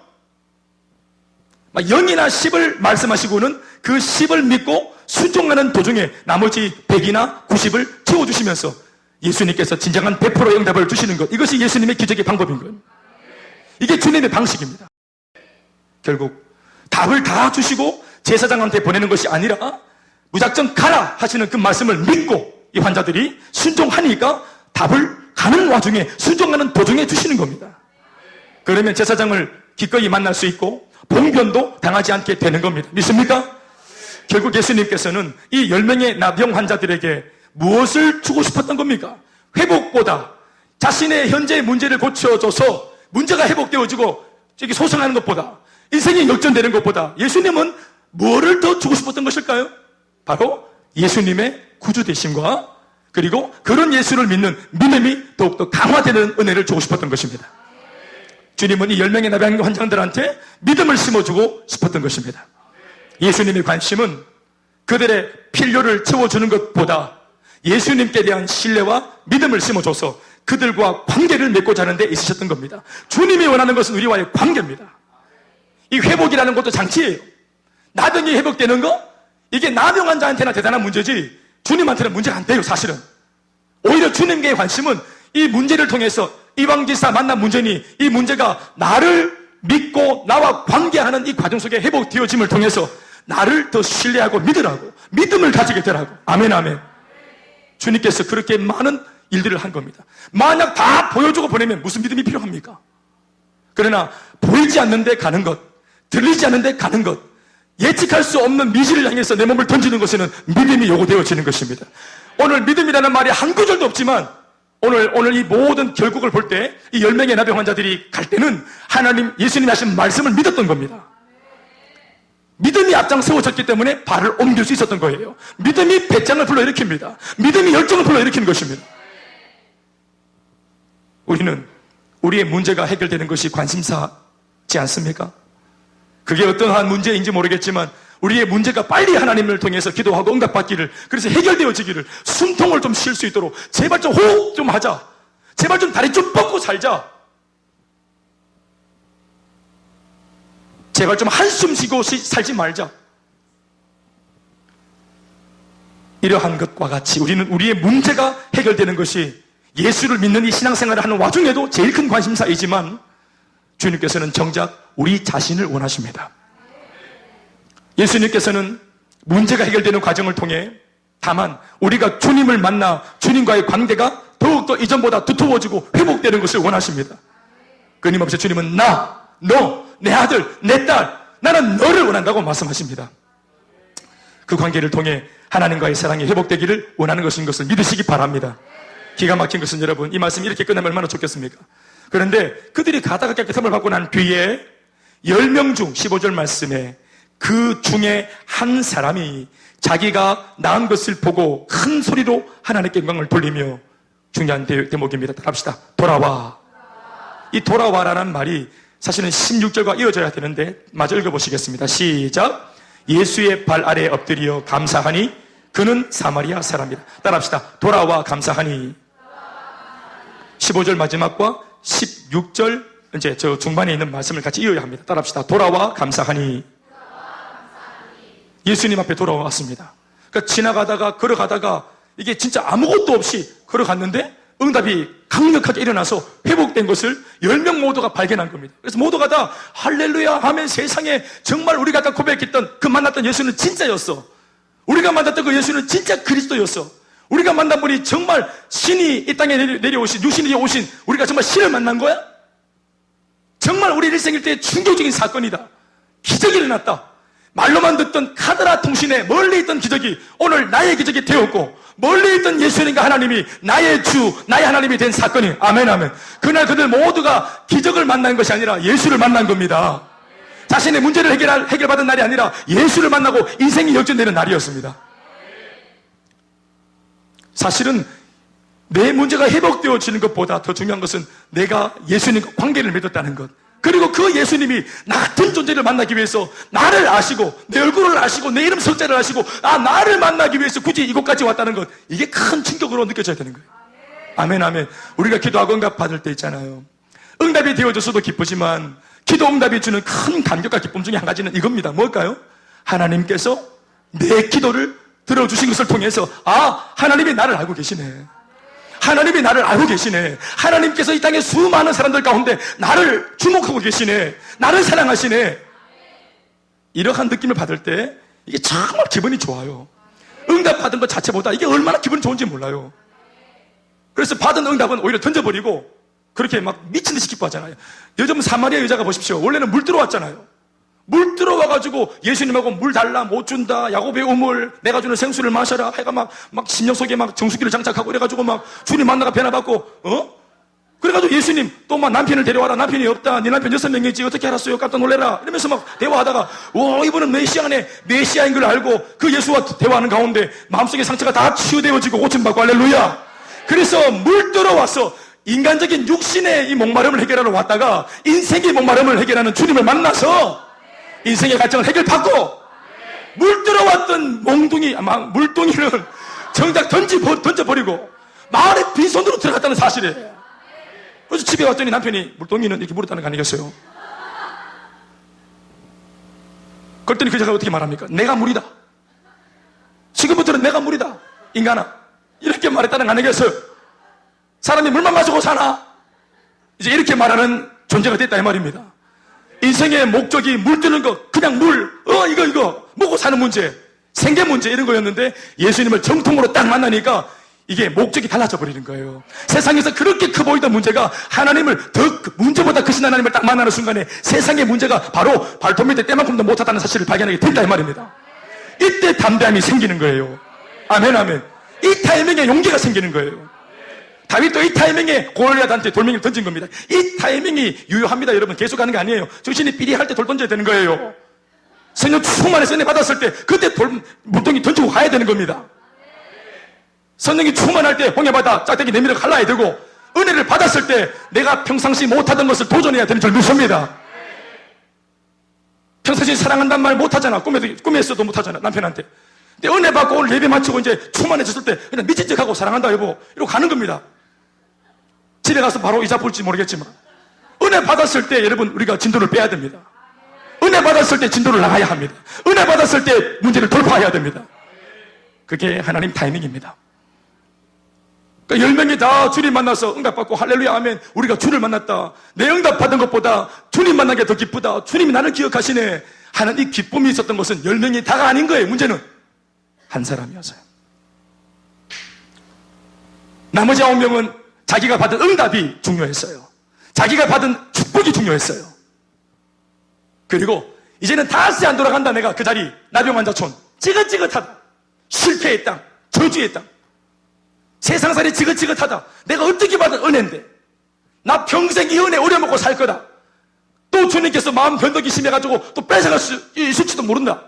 0이나 10을 말씀하시고는 그 10을 믿고 순종하는 도중에 나머지 100이나 90을 채워주시면서 예수님께서 진정한 100%의 응답을 주시는 것, 이것이 예수님의 기적의 방법인 거예요. 이게 주님의 방식입니다. 결국 답을 다 주시고 제사장한테 보내는 것이 아니라 무작정 가라 하시는 그 말씀을 믿고 이 환자들이 순종하니까 답을 가는 와중에 순종하는 도중에 주시는 겁니다. 그러면 제사장을 기꺼이 만날 수 있고 봉변도 당하지 않게 되는 겁니다. 믿습니까? 결국 예수님께서는 이 10명의 나병 환자들에게 무엇을 주고 싶었던 겁니까? 회복보다 자신의 현재의 문제를 고쳐줘서 문제가 회복되어지고 소생하는 것보다, 인생이 역전되는 것보다 예수님은 뭐를 더 주고 싶었던 것일까요? 바로 예수님의 구주되심과 그리고 그런 예수를 믿는 믿음이 더욱더 강화되는 은혜를 주고 싶었던 것입니다. 주님은 이 10명의 나병 환자들한테 믿음을 심어주고 싶었던 것입니다. 예수님의 관심은 그들의 필요를 채워주는 것보다 예수님께 대한 신뢰와 믿음을 심어줘서 그들과 관계를 맺고자 하는 데 있으셨던 겁니다. 주님이 원하는 것은 우리와의 관계입니다. 이 회복이라는 것도 장치예요. 나병이 회복되는 거, 이게 나병 환자한테나 대단한 문제지 주님한테는 문제가 안 돼요. 사실은 오히려 주님의 관심은 이 문제를 통해서 이방지사 만난 문제니 이 문제가 나를 믿고 나와 관계하는 이 과정 속에 회복되어짐을 통해서 나를 더 신뢰하고 믿으라고, 믿음을 가지게 되라고. 아멘, 아멘. 주님께서 그렇게 많은 일들을 한 겁니다. 만약 다 보여주고 보내면 무슨 믿음이 필요합니까? 그러나 보이지 않는데 가는 것, 들리지 않는데 가는 것, 예측할 수 없는 미지를 향해서 내 몸을 던지는 것에는 믿음이 요구되어지는 것입니다. 오늘 믿음이라는 말이 한 구절도 없지만 오늘 이 모든 결국을 볼 때 이 10명의 나병 환자들이 갈 때는 하나님, 예수님이 하신 말씀을 믿었던 겁니다. 믿음이 앞장세워졌기 때문에 발을 옮길 수 있었던 거예요. 믿음이 배짱을 불러일으킵니다. 믿음이 열정을 불러일으키는 것입니다. 우리는 우리의 문제가 해결되는 것이 관심사가 않습니까? 그게 어떠한 문제인지 모르겠지만 우리의 문제가 빨리 하나님을 통해서 기도하고 응답받기를, 그래서 해결되어지기를, 숨통을 좀 쉴 수 있도록 제발 좀 호흡 좀 하자. 제발 좀 다리 좀 뻗고 살자. 제발 좀 한숨 쉬고 살지 말자. 이러한 것과 같이 우리는 우리의 문제가 해결되는 것이 예수를 믿는 이 신앙생활을 하는 와중에도 제일 큰 관심사이지만 주님께서는 정작 우리 자신을 원하십니다. 예수님께서는 문제가 해결되는 과정을 통해 다만 우리가 주님을 만나 주님과의 관계가 더욱더 이전보다 두터워지고 회복되는 것을 원하십니다. 끊임없이 주님은 나, 너, 내 아들, 내 딸, 나는 너를 원한다고 말씀하십니다. 그 관계를 통해 하나님과의 사랑이 회복되기를 원하는 것인 것을 믿으시기 바랍니다. 기가 막힌 것은 여러분, 이 말씀이 이렇게 끝나면 얼마나 좋겠습니까? 그런데 그들이 가다가 깨끗함을 받고 난 뒤에 10명 중 15절 말씀에 그 중에 한 사람이 자기가 낳은 것을 보고 큰 소리로 하나님께 영광을 돌리며, 중요한 대목입니다. 따라합시다. 돌아와. 이 돌아와라는 말이 사실은 16절과 이어져야 되는데 마저 읽어보시겠습니다. 시작. 예수의 발 아래에 엎드려 감사하니 그는 사마리아 사람이다. 따라합시다. 돌아와 감사하니. 15절 마지막과 16절 이제 저 중반에 있는 말씀을 같이 이어야 합니다. 따라합시다. 돌아와 감사하니. 예수님 앞에 돌아왔습니다. 그러니까 지나가다가 걸어가다가 이게 진짜 아무것도 없이 걸어갔는데 응답이 강력하게 일어나서 회복된 것을 10명 모두가 발견한 겁니다. 그래서 모두가 다 할렐루야 하면 세상에 정말 우리가 아까 고백했던 그 만났던 예수는 진짜였어. 우리가 만났던 그 예수는 진짜 그리스도였어. 우리가 만난 분이 정말 신이 이 땅에 내려오신, 유신이 오신 우리가 정말 신을 만난 거야? 정말 우리 일생일 때 충격적인 사건이다. 기적이 일어났다. 말로만 듣던 카드라 통신에 멀리 있던 기적이 오늘 나의 기적이 되었고, 멀리 있던 예수님과 하나님이 나의 주, 나의 하나님이 된 사건이, 아멘 아멘. 그날 그들 모두가 기적을 만난 것이 아니라 예수를 만난 겁니다. 자신의 문제를 해결받은 날이 아니라 예수를 만나고 인생이 역전되는 날이었습니다. 사실은 내 문제가 회복되어지는 것보다 더 중요한 것은 내가 예수님과 관계를 맺었다는 것, 그리고 그 예수님이 나 같은 존재를 만나기 위해서 나를 아시고 내 얼굴을 아시고 내 이름 석자를 아시고 나를 만나기 위해서 굳이 이곳까지 왔다는 것, 이게 큰 충격으로 느껴져야 되는 거예요. 아멘 아멘. 우리가 기도하고 응답 받을 때 있잖아요. 응답이 되어져서도 기쁘지만 기도 응답이 주는 큰 감격과 기쁨 중에 한 가지는 이겁니다. 뭘까요? 하나님께서 내 기도를 들어주신 것을 통해서 하나님이 나를 알고 계시네. 하나님이 나를 알고 계시네. 하나님께서 이 땅의 수많은 사람들 가운데 나를 주목하고 계시네. 나를 사랑하시네. 이러한 느낌을 받을 때 이게 정말 기분이 좋아요. 응답 받은 것 자체보다 이게 얼마나 기분이 좋은지 몰라요. 그래서 받은 응답은 오히려 던져버리고 그렇게 막 미친 듯이 기뻐하잖아요. 요즘 사마리아 여자가 보십시오. 원래는 물 들어왔잖아요. 물 들어와가지고 예수님하고 물 달라, 못 준다, 야곱의 우물, 내가 주는 생수를 마셔라 해가 막 심령 속에 막 정수기를 장착하고 이래가지고 막 주님 만나가 변화받고, 그래가지고 예수님 또 막 남편을 데려와라, 남편이 없다, 네 남편 6명이지 어떻게 알았어요? 깜짝 놀래라 이러면서 막 대화하다가 이분은 메시아인 걸 알고 그 예수와 대화하는 가운데 마음속의 상처가 다 치유되어지고 고침받고 할렐루야. 그래서 물 들어와서 인간적인 육신의 이 목마름을 해결하러 왔다가 인생의 목마름을 해결하는 주님을 만나서 인생의 갈증을 해결받고, 물 들어왔던 물동이는 정작 던져버리고 마을에 빈손으로 들어갔다는 사실이에요. 그래서 집에 왔더니 남편이 물동이는 이렇게 물었다는 거 아니겠어요? 그랬더니 그 여자가 어떻게 말합니까? 내가 물이다. 지금부터는 내가 물이다. 인간아. 이렇게 말했다는 거 아니겠어요? 사람이 물만 마시고 사나? 이제 이렇게 말하는 존재가 됐다 이 말입니다. 인생의 목적이 물 뜨는 거, 그냥 물, 이거 먹고 사는 문제, 생계 문제 이런 거였는데 예수님을 정통으로 딱 만나니까 이게 목적이 달라져 버리는 거예요. 세상에서 그렇게 커 보이던 문제가 하나님을 문제보다 크신 하나님을 딱 만나는 순간에 세상의 문제가 바로 발톱 밑에 때만큼도 못하다는 사실을 발견하게 된다 이 말입니다. 이때 담대함이 생기는 거예요. 아멘 아멘. 이 타이밍에 용기가 생기는 거예요. 다윗도 이 타이밍에 골리앗한테 돌멩이를 던진 겁니다. 이 타이밍이 유효합니다. 여러분, 계속 하는 게 아니에요. 정신이 삐리할 때 돌 던져야 되는 거예요. 성령 충만해서 은혜 받았을 때 그때 물동이 던지고 가야 되는 겁니다. 성령이 충만할 때 홍해바다 짝대기 내밀어 갈라야 되고, 은혜를 받았을 때 내가 평상시 못하던 것을 도전해야 되는 줄 믿습니다. 평상시에 사랑한다는 말 못하잖아. 꿈에서도 못하잖아, 남편한테. 근데 은혜 받고 오늘 예배 마치고 이제 충만해졌을 때 그냥 미친 척하고 사랑한다 여보 이러고 가는 겁니다. 집에 가서 바로 이자 볼지 모르겠지만 은혜 받았을 때 여러분 우리가 진도를 빼야 됩니다. 은혜 받았을 때 진도를 나가야 합니다. 은혜 받았을 때 문제를 돌파해야 됩니다. 그게 하나님 타이밍입니다. 그러니까 10명이 다 주님 만나서 응답받고 할렐루야 하면 우리가 주를 만났다. 내 응답받은 것보다 주님 만난 게 더 기쁘다. 주님이 나를 기억하시네 하는 이 기쁨이 있었던 것은 10명이 다가 아닌 거예요. 문제는 한 사람이었어요. 나머지 9명은 자기가 받은 응답이 중요했어요. 자기가 받은 축복이 중요했어요. 그리고 이제는 다시 안 돌아간다. 내가 그 자리 나병환자촌 지긋지긋하다. 실패의 땅, 저주의 땅, 세상살이 지긋지긋하다. 내가 어떻게 받은 은혜인데 나 평생 이 은혜 어려먹고 살 거다. 또 주님께서 마음 변덕이 심해가지고 또 뺏어갈 수 있을지도 모른다.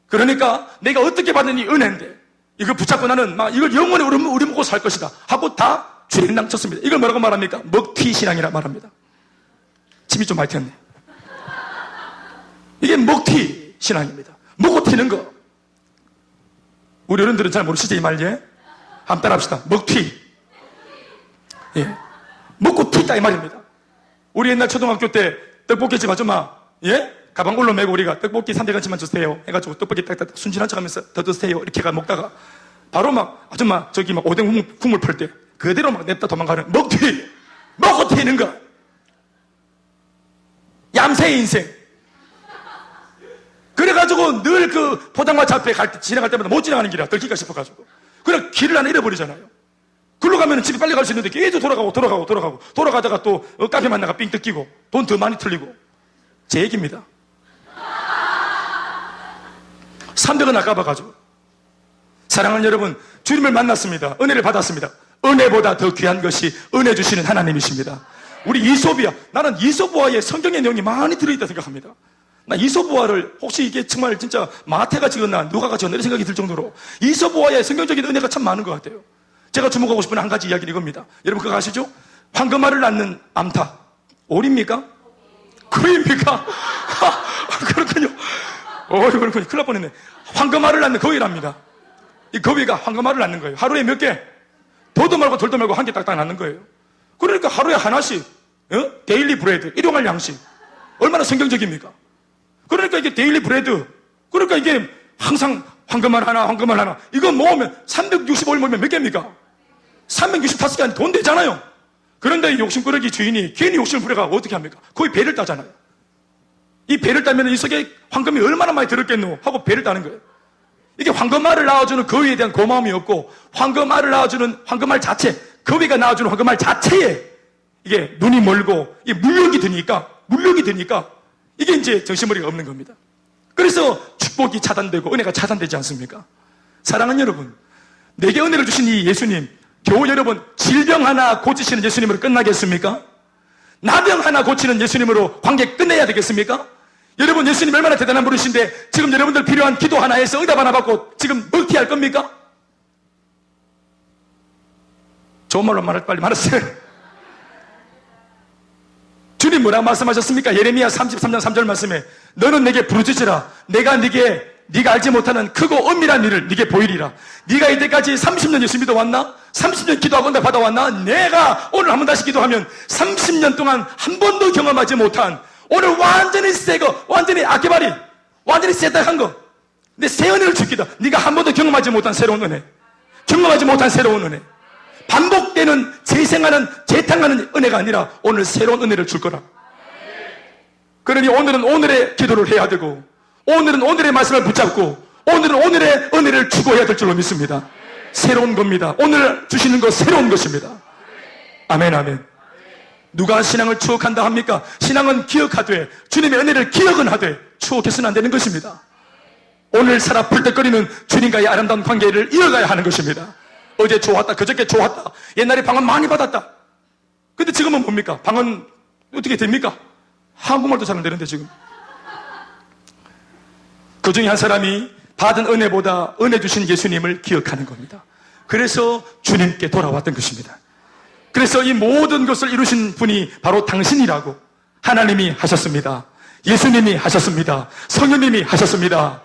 그러니까 내가 어떻게 받은 이 은혜인데 이걸 붙잡고 나는 막 이걸 영원히 우려먹고 살 것이다 하고 다 주행랑 쳤습니다. 이걸 뭐라고 말합니까? 먹튀 신앙이라 말합니다. 침이 좀 많이 튀었네. 이게 먹튀 신앙입니다. 먹고 튀는 거. 우리 어른들은 잘 모르시죠 이 말. 예? 한번 따라합시다. 먹튀. 예. 먹고 튀다 이 말입니다. 우리 옛날 초등학교 때 떡볶이집 아줌마, 예? 가방 올라매고 우리가 떡볶이 300원치만 주세요 해가지고 떡볶이 딱딱 순진한 척하면서 더 드세요 이렇게 먹다가 바로 막 아줌마 저기 막 오뎅 국물 풀 때 그대로 막 냅다 도망가는 먹튀. 먹고 튀는 거. 얌새의 인생. 그래가지고 늘 그 포장마차 앞에 지나갈 때마다 못 지나가는 길이야. 들킬까 싶어가지고. 그래 길을 하나 잃어버리잖아요. 글로 가면 집에 빨리 갈 수 있는데 계속 돌아가다가 또 카페 만나가 삥 뜯기고 돈 더 많이 틀리고. 제 얘기입니다. 300원 아까봐가지고. 사랑하는 여러분, 주님을 만났습니다. 은혜를 받았습니다. 은혜보다 더 귀한 것이 은혜 주시는 하나님이십니다. 우리 이솝이야. 나는 이솝보화에 성경의 내용이 많이 들어있다 생각합니다. 나 이솝보화를 혹시 이게 정말 진짜 마태가 찍었나 누가가 찍었나 이런 생각이 들 정도로 이솝보화에 성경적인 은혜가 참 많은 것 같아요. 제가 주목하고 싶은 한 가지 이야기는 이겁니다. 여러분 그거 아시죠? 황금알을 낳는 암탉. 오리입니까? 거위입니까? 그렇군요. 그렇군요. 큰일 날 뻔했네. 황금알을 낳는 거위랍니다. 이 거위가 황금알을 낳는 거예요. 하루에 몇 개? 더도 말고 덜도 말고 한 개 딱딱 낳는 거예요. 그러니까 하루에 하나씩 데일리 브레드, 일용할 양식. 얼마나 성경적입니까? 그러니까 이게 데일리 브레드. 그러니까 이게 항상 황금알 하나. 이거 모으면 365일 모으면 몇 개입니까? 365개 아니 돈 되잖아요. 그런데 이 욕심꾸러기 주인이 괜히 욕심을 부려가 어떻게 합니까? 거의 배를 따잖아요. 이 배를 따면 이 속에 황금이 얼마나 많이 들었겠노 하고 배를 따는 거예요. 이게 황금알을 낳아주는 거위에 대한 고마움이 없고 황금알을 낳아주는 황금알 자체, 거위가 낳아주는 황금알 자체에 이게 눈이 멀고 이게 물욕이 드니까 이게 이제 정신머리가 없는 겁니다. 그래서 축복이 차단되고 은혜가 차단되지 않습니까? 사랑하는 여러분, 내게 은혜를 주신 이 예수님, 겨우 여러분 질병 하나 고치시는 예수님으로 끝나겠습니까? 나병 하나 고치는 예수님으로 관계 끝내야 되겠습니까? 여러분 예수님 얼마나 대단한 분이신데 지금 여러분들 필요한 기도 하나 해서 응답 하나 받고 지금 먹튀할 겁니까? 좋은 말로 빨리 말하세요. 주님 뭐라 말씀하셨습니까? 예레미야 33장 3절 말씀에 너는 내게 부르짖으라. 내가 네가 알지 못하는 크고 엄밀한 일을 네게 보이리라. 네가 이때까지 30년 예수 믿어왔나? 30년 기도하고 응답 받아왔나? 내가 오늘 한 번 다시 기도하면 30년 동안 한 번도 경험하지 못한 오늘 완전히 새거, 완전히 아케바리, 완전히 새딱한 거. 근데 새 은혜를 주기다. 네가 한 번도 경험하지 못한 새로운 은혜, 경험하지 못한 새로운 은혜, 반복되는 재생하는 재탕하는 은혜가 아니라 오늘 새로운 은혜를 줄 거라. 그러니 오늘은 오늘의 기도를 해야 되고 오늘은 오늘의 말씀을 붙잡고 오늘은 오늘의 은혜를 추구해야 될 줄로 믿습니다. 새로운 겁니다. 오늘 주시는 거 새로운 것입니다. 아멘 아멘. 누가 신앙을 추억한다 합니까? 신앙은 기억하되 주님의 은혜를 기억은 하되 추억해서는 안 되는 것입니다. 오늘 살아 불떡거리는 주님과의 아름다운 관계를 이어가야 하는 것입니다. 어제 좋았다, 그저께 좋았다, 옛날에 방언 많이 받았다. 근데 지금은 뭡니까? 방언 어떻게 됩니까? 한국말도 잘 안 되는데 지금. 그 중에 한 사람이 받은 은혜보다 은혜 주신 예수님을 기억하는 겁니다. 그래서 주님께 돌아왔던 것입니다. 그래서 이 모든 것을 이루신 분이 바로 당신이라고 하나님이 하셨습니다. 예수님이 하셨습니다. 성령님이 하셨습니다.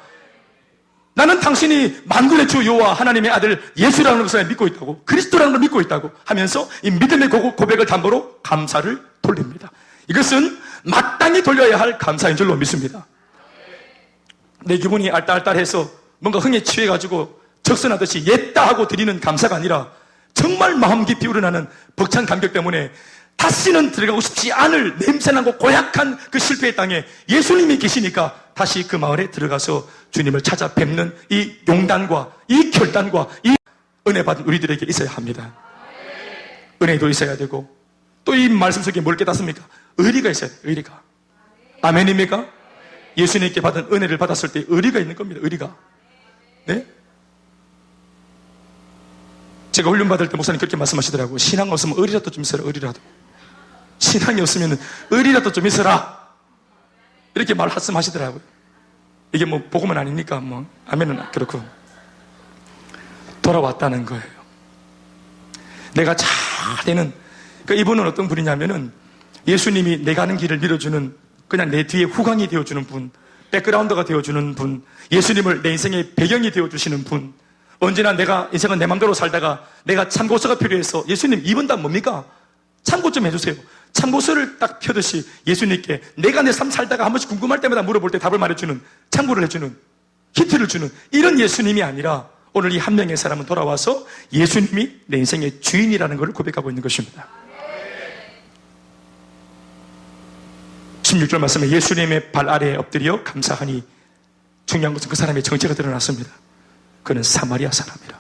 나는 당신이 만군의 주 여호와 하나님의 아들 예수라는 것을 믿고 있다고, 그리스도라는 걸 믿고 있다고 하면서 이 믿음의 고백을 담보로 감사를 돌립니다. 이것은 마땅히 돌려야 할 감사인 줄로 믿습니다. 내 기분이 알딸딸해서 뭔가 흥에 취해가지고 적선하듯이 옛다 하고 드리는 감사가 아니라 정말 마음 깊이 우러나는 벅찬 감격 때문에 다시는 들어가고 싶지 않을 냄새나고 고약한 그 실패의 땅에 예수님이 계시니까 다시 그 마을에 들어가서 주님을 찾아 뵙는 이 용단과 이 결단과 이 은혜 받은 우리들에게 있어야 합니다. 은혜도 있어야 되고, 또 이 말씀 속에 뭘 깨닫습니까? 의리가 있어야 돼요. 의리가. 아멘입니까? 예수님께 받은 은혜를 받았을 때 의리가 있는 겁니다. 의리가. 네? 제가 훈련받을 때 목사님 그렇게 말씀하시더라고요. 신앙 없으면 의리라도 좀 있어라. 의리라도. 신앙이 없으면 의리라도 좀 있어라. 이렇게 말씀하시더라고요. 이게 뭐 복음은 아니니까 뭐 아멘은 그렇고. 돌아왔다는 거예요. 내가 잘 되는, 그러니까 이분은 어떤 분이냐면은 예수님이 내가 가는 길을 밀어주는, 그냥 내 뒤에 후광이 되어주는 분, 백그라운드가 되어주는 분, 예수님을 내 인생의 배경이 되어주시는 분, 언제나 내가 인생은 내 맘대로 살다가 내가 참고서가 필요해서 예수님 이번 달 뭡니까? 참고 좀 해주세요. 참고서를 딱 펴듯이 예수님께 내가 내 삶 살다가 한 번씩 궁금할 때마다 물어볼 때 답을 말해주는, 참고를 해주는, 힌트를 주는 이런 예수님이 아니라 오늘 이 한 명의 사람은 돌아와서 예수님이 내 인생의 주인이라는 것을 고백하고 있는 것입니다. 16절 말씀에 예수님의 발 아래에 엎드려 감사하니, 중요한 것은 그 사람의 정체가 드러났습니다. 그는 사마리아 사람이라.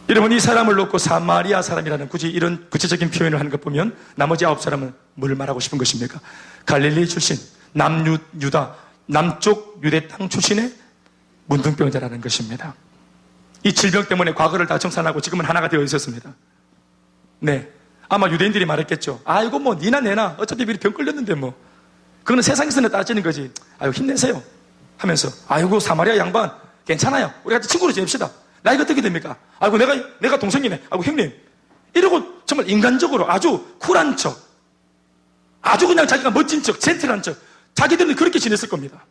여러분, 이 사람을 놓고 사마리아 사람이라는 굳이 이런 구체적인 표현을 하는 것 보면 나머지 9사람은 뭘 말하고 싶은 것입니까? 갈릴리 출신, 남유다, 남쪽 유대 땅 출신의 문둥병자라는 것입니다. 이 질병 때문에 과거를 다 정산하고 지금은 하나가 되어 있었습니다. 네, 아마 유대인들이 말했겠죠. 아이고 뭐 니나 내나 어차피 우리 병 걸렸는데 뭐 그거는 세상에서는 따지는 거지. 아이고 힘내세요 하면서, 아이고 사마리아 양반 괜찮아요, 우리 같이 친구로 지냅시다. 나이가 어떻게 됩니까? 아이고 내가 동생이네, 아이고 형님, 이러고 정말 인간적으로 아주 쿨한 척, 아주 그냥 자기가 멋진 척, 젠틀한 척, 자기들은 그렇게 지냈을 겁니다.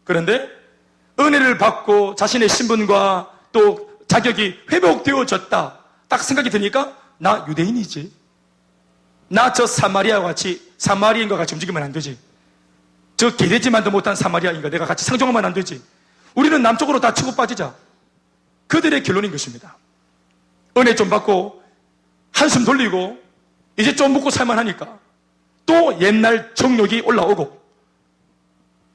그런데 은혜를 받고 자신의 신분과 또 자격이 회복되어졌다 딱 생각이 드니까, 나 유대인이지, 나 저 사마리아와 같이, 사마리아인과 같이 움직이면 안 되지, 저 개되지만도 못한 사마리아인과 내가 같이 상종하면 안 되지, 우리는 남쪽으로 다 치고 빠지자. 그들의 결론인 것입니다. 은혜 좀 받고 한숨 돌리고 이제 좀 먹고 살만하니까 또 옛날 정욕이 올라오고,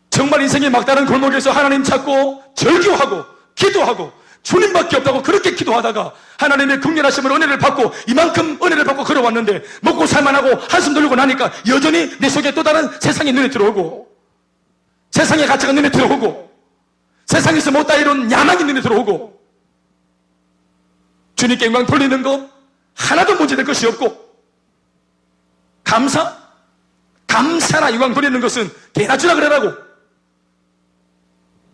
정말 인생의 막다른 골목에서 하나님 찾고 절규하고 기도하고 주님밖에 없다고 그렇게 기도하다가 하나님의 극렬하심을 은혜를 받고 이만큼 은혜를 받고 걸어왔는데 먹고 살만하고 한숨 돌리고 나니까 여전히 내 속에 또 다른 세상이 눈에 들어오고, 세상의 가치가 눈에 들어오고, 세상에서 못다 이룬 야망이 눈에 들어오고, 주님께 영광 돌리는 거 하나도 문제될 것이 없고, 감사나 영광 돌리는 것은 개나 주라 그래라고,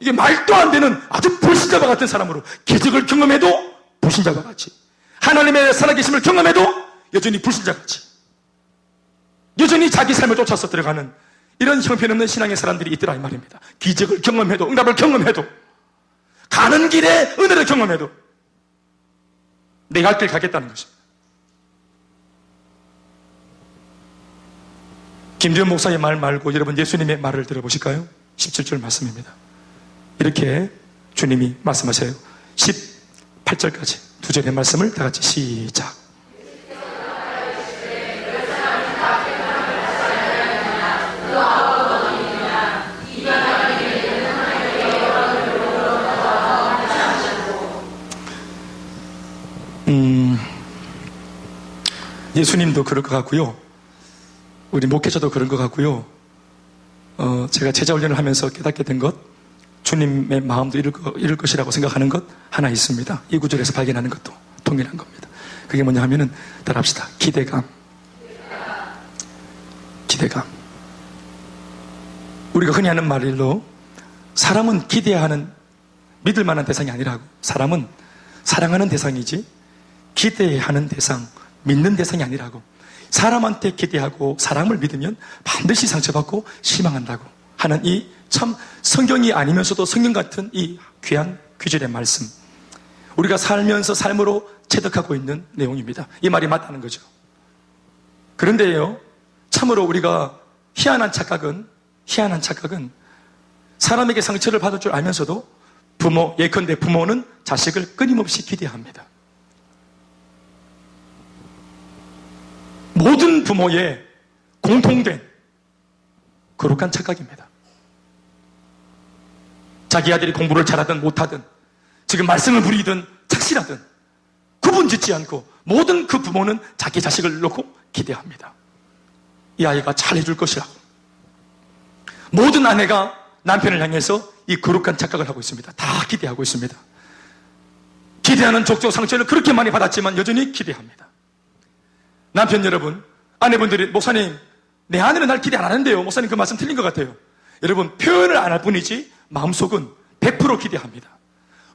이게 말도 안 되는 아주 불신자와 같은 사람으로 기적을 경험해도 불신자와 같이, 하나님의 살아계심을 경험해도 여전히 불신자같이, 여전히 자기 삶을 쫓아서 들어가는 이런 형편없는 신앙의 사람들이 있더라 이 말입니다. 기적을 경험해도, 응답을 경험해도, 가는 길에 은혜를 경험해도 내가 할 길 가겠다는 것입니다. 김지현 목사의 말 말고 여러분 예수님의 말을 들어보실까요? 17절 말씀입니다. 이렇게 주님이 말씀하세요. 18절까지 두 절의 말씀을 다 같이 시작. 예수님도 그럴 것 같고요, 우리 목회자도 그런 것 같고요, 제가 제자 훈련을 하면서 깨닫게 된 것, 주님의 마음도 이룰 것이라고 생각하는 것 하나 있습니다. 이 구절에서 발견하는 것도 동일한 겁니다. 그게 뭐냐 하면은, 따라합시다. 기대감. 우리가 흔히 하는 말로 사람은 기대하는, 믿을 만한 대상이 아니라고. 사람은 사랑하는 대상이지 기대하는 대상, 믿는 대상이 아니라고. 사람한테 기대하고 사람을 믿으면 반드시 상처받고 실망한다고 하는 이 참 성경이 아니면서도 성경 같은 이 귀한 귀절의 말씀, 우리가 살면서 삶으로 체득하고 있는 내용입니다. 이 말이 맞다는 거죠. 그런데요, 참으로 우리가 희한한 착각은 사람에게 상처를 받을 줄 알면서도 예컨대 부모는 자식을 끊임없이 기대합니다. 모든 부모의 공통된 거룩한 착각입니다. 자기 아들이 공부를 잘하든 못하든, 지금 말씀을 부리든 착실하든 구분 짓지 않고 모든 그 부모는 자기 자식을 놓고 기대합니다. 이 아이가 잘해줄 것이라고. 모든 아내가 남편을 향해서 이 거룩한 착각을 하고 있습니다. 다 기대하고 있습니다. 기대하는 족족 상처를 그렇게 많이 받았지만 여전히 기대합니다. 남편 여러분, 아내분들이 목사님, 내 아내는 날 기대 안 하는데요. 목사님 그 말씀 틀린 것 같아요. 여러분, 표현을 안 할 뿐이지 마음속은 100% 기대합니다.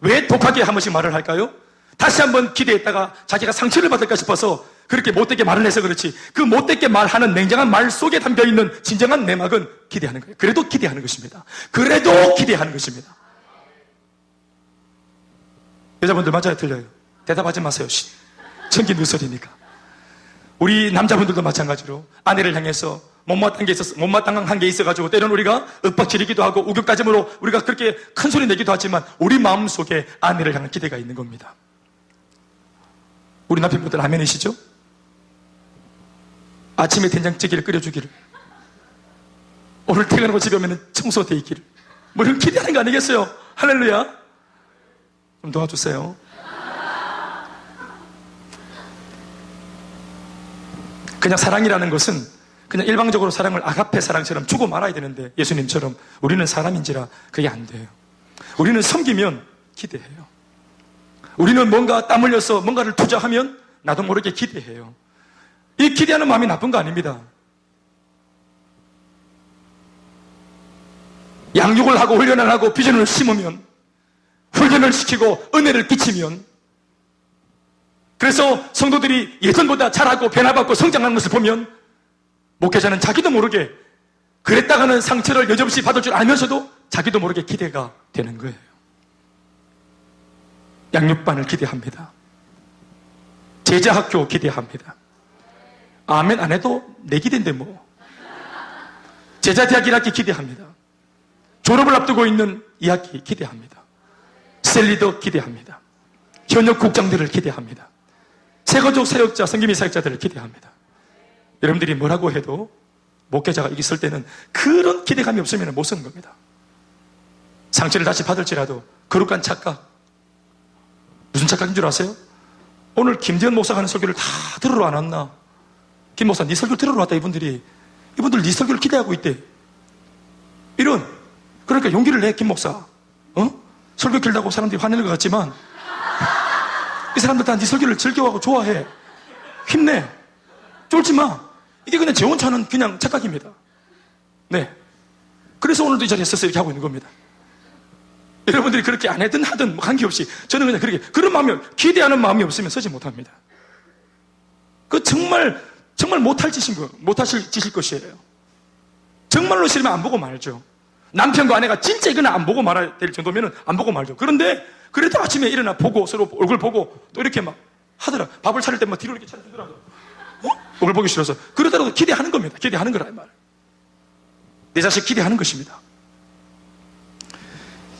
왜 독하게 한 번씩 말을 할까요? 다시 한번 기대했다가 자기가 상처를 받을까 싶어서 그렇게 못되게 말을 해서 그렇지, 그 못되게 말하는 냉정한 말 속에 담겨있는 진정한 내막은 기대하는 거예요. 그래도 기대하는 것입니다. 그래도 기대하는 것입니다. 여자분들 맞아요, 틀려요? 대답하지 마세요. 천기 누설이니까. 우리 남자분들도 마찬가지로 아내를 향해서 못마땅한 게 있어가지고 때로는 우리가 윽박지르기도 하고 우격다짐으로 우리가 그렇게 큰 소리 내기도 하지만 우리 마음속에 아내를 향한 기대가 있는 겁니다. 우리 남편분들 아멘이시죠? 아침에 된장찌개를 끓여주기를, 오늘 퇴근하고 집에 오면 청소돼 있기를, 뭐 이런 기대하는 거 아니겠어요? 할렐루야. 좀 도와주세요. 그냥 사랑이라는 것은 그냥 일방적으로 사랑을 아가페 사랑처럼 주고 말아야 되는데, 예수님처럼 우리는 사람인지라 그게 안 돼요. 우리는 섬기면 기대해요. 우리는 뭔가 땀 흘려서 뭔가를 투자하면 나도 모르게 기대해요. 이 기대하는 마음이 나쁜 거 아닙니다. 양육을 하고 훈련을 하고 비전을 심으면, 훈련을 시키고 은혜를 끼치면, 그래서 성도들이 예전보다 잘하고 변화받고 성장하는 것을 보면 목회자는 자기도 모르게 그랬다가는 상처를 여지없이 받을 줄 알면서도 자기도 모르게 기대가 되는 거예요. 양육반을 기대합니다. 제자학교 기대합니다. 아멘 안 해도 내 기대인데 뭐. 제자대학 1학기 기대합니다. 졸업을 앞두고 있는 2학기 기대합니다. 셀리더 기대합니다. 현역 국장들을 기대합니다. 세거족 사역자, 성김이 사역자들을 기대합니다. 여러분들이 뭐라고 해도 목회자가 여기 있을 때는 그런 기대감이 없으면 못 쓰는 겁니다. 상처를 다시 받을지라도 거룩한 착각. 무슨 착각인 줄 아세요? 오늘 김재현 목사가 하는 설교를 다 들으러 안 왔나? 김 목사, 네 설교 들으러 왔다. 이분들 네 설교를 기대하고 있대. 그러니까 용기를 내, 김 목사. 설교 길다고 사람들이 화내는 것 같지만 이 사람들 다 네 설교를 즐겨하고 좋아해. 힘내. 쫄지 마. 이게 그냥 제 혼자는 그냥 착각입니다. 네. 그래서 오늘도 이 자리에 서서 이렇게 하고 있는 겁니다. 여러분들이 그렇게 안 하든 하든 관계없이 저는 그냥 그렇게, 그런 마음이, 기대하는 마음이 없으면 서지 못합니다. 그 정말 못할 짓인 거예요. 못하실 짓일 것이에요. 정말로 싫으면 안 보고 말죠. 남편과 아내가 진짜 이거는 안 보고 말아야 될 정도면 안 보고 말죠. 그런데 그래도 아침에 일어나 보고 서로 얼굴 보고 또 이렇게 막 하더라. 밥을 차릴 때 막 뒤로 이렇게 차리더라고. 얼굴 보기 싫어서. 그러더라도 기대하는 겁니다. 기대하는 거라 이 말. 내 자식 기대하는 것입니다.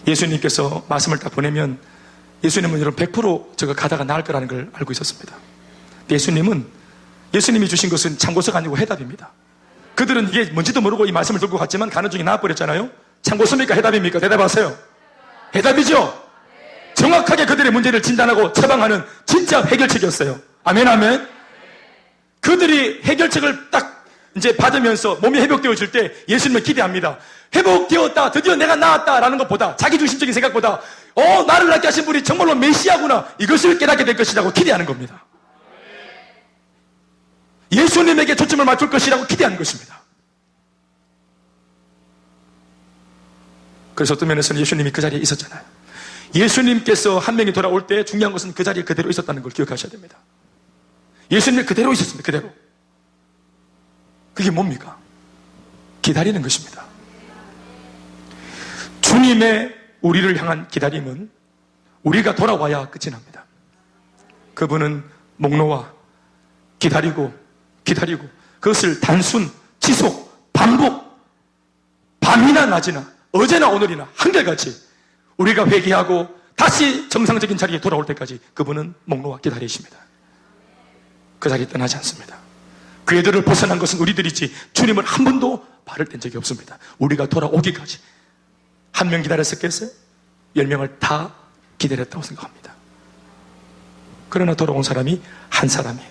예수님께서 말씀을 딱 보내면 예수님은 여러분 100% 저거 가다가 나을 거라는 걸 알고 있었습니다. 예수님이 주신 것은 참고서가 아니고 해답입니다. 그들은 이게 뭔지도 모르고 이 말씀을 듣고 갔지만 가는 중에 나와버렸잖아요. 참고서입니까? 해답입니까? 대답하세요. 해답이죠? 정확하게 그들의 문제를 진단하고 처방하는 진짜 해결책이었어요. 아멘, 아멘. 그들이 해결책을 딱 이제 받으면서 몸이 회복되어질 때 예수님을 기대합니다. 회복되었다, 드디어 내가 나았다라는 것보다, 자기중심적인 생각보다 나를 낳게 하신 분이 정말로 메시아구나, 이것을 깨닫게 될 것이라고 기대하는 겁니다. 예수님에게 초점을 맞출 것이라고 기대하는 것입니다. 그래서 어떤 면에서는 예수님이 그 자리에 있었잖아요. 예수님께서 한 명이 돌아올 때 중요한 것은 그 자리에 그대로 있었다는 걸 기억하셔야 됩니다. 예수님이 그대로 있었습니다. 그대로. 그게 뭡니까? 기다리는 것입니다. 주님의 우리를 향한 기다림은 우리가 돌아와야 끝이 납니다. 그분은 목 놓아 기다리고 그것을 단순, 지속, 반복, 밤이나 낮이나 어제나 오늘이나 한결같이 우리가 회개하고 다시 정상적인 자리에 돌아올 때까지 그분은 목 놓아 기다리십니다. 그 자리에 떠나지 않습니다. 궤도를 벗어난 것은 우리들이지 주님은 한 번도 발을 뗀 적이 없습니다. 우리가 돌아오기까지. 한 명 기다렸었겠어요? 10명을 다 기다렸다고 생각합니다. 그러나 돌아온 사람이 한 사람이에요.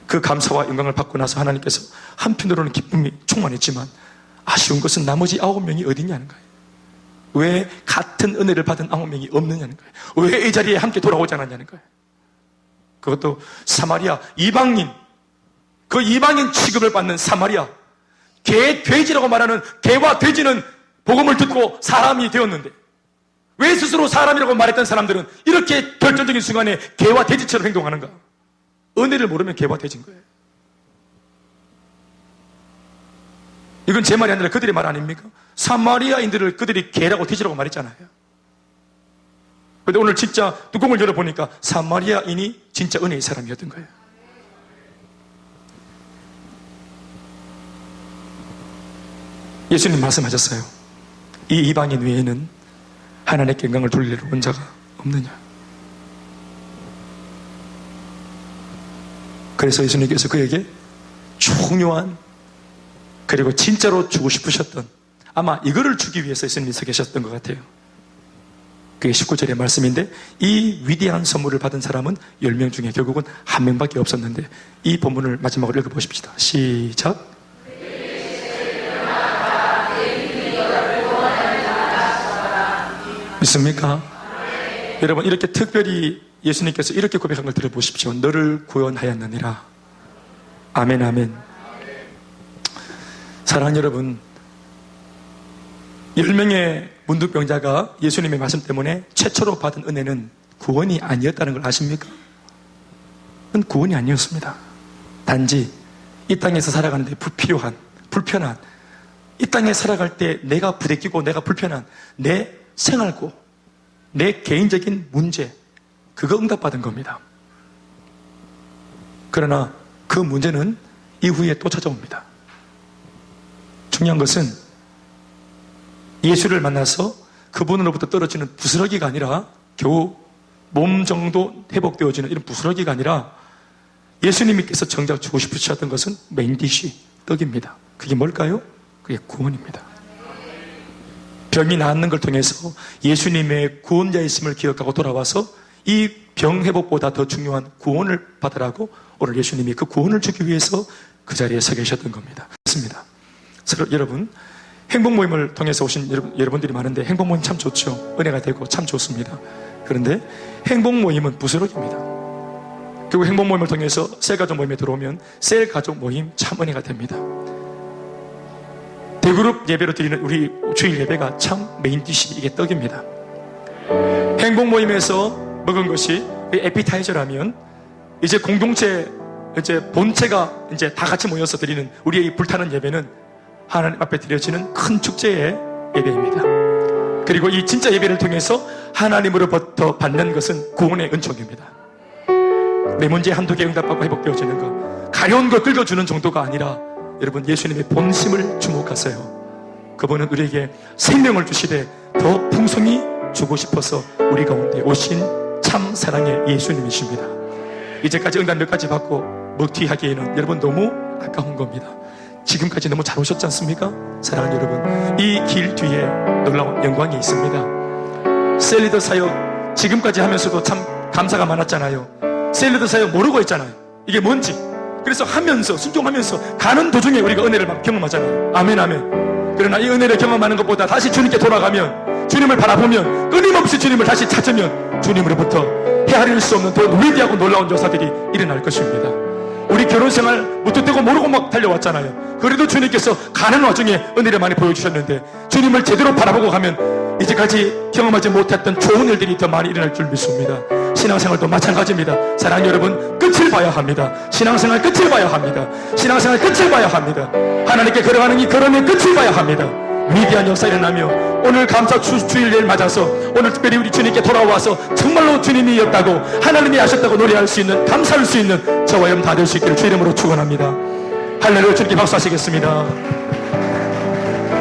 그 감사와 영광을 받고 나서 하나님께서 한편으로는 기쁨이 충만했지만 아쉬운 것은 나머지 9명이 어디 있냐는 거예요. 왜 같은 은혜를 받은 9명이 없느냐는 거예요. 왜 이 자리에 함께 돌아오지 않았냐는 거예요. 그것도 사마리아 이방인, 그 이방인 취급을 받는 사마리아, 돼지라고 말하는 개와 돼지는 복음을 듣고 사람이 되었는데 왜 스스로 사람이라고 말했던 사람들은 이렇게 결정적인 순간에 개와 돼지처럼 행동하는가? 은혜를 모르면 개와 돼지인 거예요. 이건 제 말이 아니라 그들의 말 아닙니까? 사마리아인들을 그들이 개라고 돼지라고 말했잖아요. 그런데 오늘 진짜 뚜껑을 열어보니까 사마리아인이 진짜 은혜의 사람이었던 거예요. 예수님 말씀하셨어요. 이 이방인 외에는 하나님께 영광을 돌리려 온 자가 없느냐. 그래서 예수님께서 그에게 중요한, 그리고 진짜로 주고 싶으셨던, 아마 이거를 주기 위해서 예수님이 서 계셨던 것 같아요. 그게 19절의 말씀인데, 이 위대한 선물을 받은 사람은 10명 중에 결국은 1명밖에 없었는데, 이 본문을 마지막으로 읽어보십시다. 시작. 믿습니까? 여러분, 이렇게 특별히 예수님께서 이렇게 고백한 걸 들어보십시오. 너를 구원하였느니라. 아멘, 아멘. 사랑하는 여러분, 10명의 문둥병자가 예수님의 말씀 때문에 최초로 받은 은혜는 구원이 아니었다는 걸 아십니까? 그건 구원이 아니었습니다. 단지 이 땅에서 살아가는데 불편한, 이 땅에 살아갈 때 내가 부대끼고 내가 불편한 내 생활고 내 개인적인 문제, 그거 응답받은 겁니다. 그러나 그 문제는 이후에 또 찾아옵니다. 중요한 것은 예수를 만나서 그분으로부터 떨어지는 부스러기가 아니라 겨우 몸 정도 회복되어지는 이런 부스러기가 아니라 예수님께서 정작 주고 싶으셨던 것은 메인디시, 떡입니다. 그게 뭘까요? 그게 구원입니다. 병이 낫는 걸 통해서 예수님의 구원자이심을 기억하고 돌아와서 이 병 회복보다 더 중요한 구원을 받으라고 오늘 예수님이 그 구원을 주기 위해서 그 자리에 서 계셨던 겁니다. 그렇습니다. 여러분, 행복 모임을 통해서 오신 여러분들이 많은데 행복 모임 참 좋죠. 은혜가 되고 참 좋습니다. 그런데 행복 모임은 부스러기입니다. 그리고 행복 모임을 통해서 셀가족 모임에 들어오면 셀가족 모임 참 은혜가 됩니다. 대그룹 예배로 드리는 우리 주일 예배가 참 메인디시, 이게 떡입니다. 행복 모임에서 먹은 것이 에피타이저라면 이제 공동체, 이제 본체가 이제 다 같이 모여서 드리는 우리의 이 불타는 예배는 하나님 앞에 드려지는 큰 축제의 예배입니다. 그리고 이 진짜 예배를 통해서 하나님으로부터 받는 것은 구원의 은총입니다. 내 문제 한두 개 응답하고 회복되어지는 것, 가려운 걸 긁어주는 정도가 아니라 여러분, 예수님의 본심을 주목하세요. 그분은 우리에게 생명을 주시되 더 풍성히 주고 싶어서 우리 가운데 오신 참 사랑의 예수님이십니다. 이제까지 응답 몇 가지 받고 먹튀하기에는 여러분 너무 아까운 겁니다. 지금까지 너무 잘 오셨지 않습니까? 사랑하는 여러분, 이 길 뒤에 놀라운 영광이 있습니다. 셀리더 사역 지금까지 하면서도 참 감사가 많았잖아요. 셀리더 사역 모르고 했잖아요. 이게 뭔지. 그래서 하면서, 순종하면서 가는 도중에 우리가 은혜를 막 경험하잖아요. 아멘, 아멘. 그러나 이 은혜를 경험하는 것보다 다시 주님께 돌아가면, 주님을 바라보면, 끊임없이 주님을 다시 찾으면 주님으로부터 헤아릴 수 없는 더 위대하고 놀라운 역사들이 일어날 것입니다. 우리 결혼생활 무턱대고 모르고 막 달려왔잖아요. 그래도 주님께서 가는 와중에 은혜를 많이 보여주셨는데 주님을 제대로 바라보고 가면 이제까지 경험하지 못했던 좋은 일들이 더 많이 일어날 줄 믿습니다. 신앙생활도 마찬가지입니다. 사랑하는 여러분, 끝을 봐야 합니다. 신앙생활 끝을 봐야 합니다. 신앙생활 끝을 봐야 합니다. 하나님께 걸어가는 이 걸음의 끝을 봐야 합니다. 위대한 역사 일어나며 오늘 감사 주일을 맞아서 오늘 특별히 우리 주님께 돌아와서 정말로 주님이었다고 하나님이 하셨다고 노래할 수 있는, 감사할 수 있는 저와 여러분 다 될 수 있기를 주 이름으로 축원합니다. 할렐루야. 주님께 박수하시겠습니다.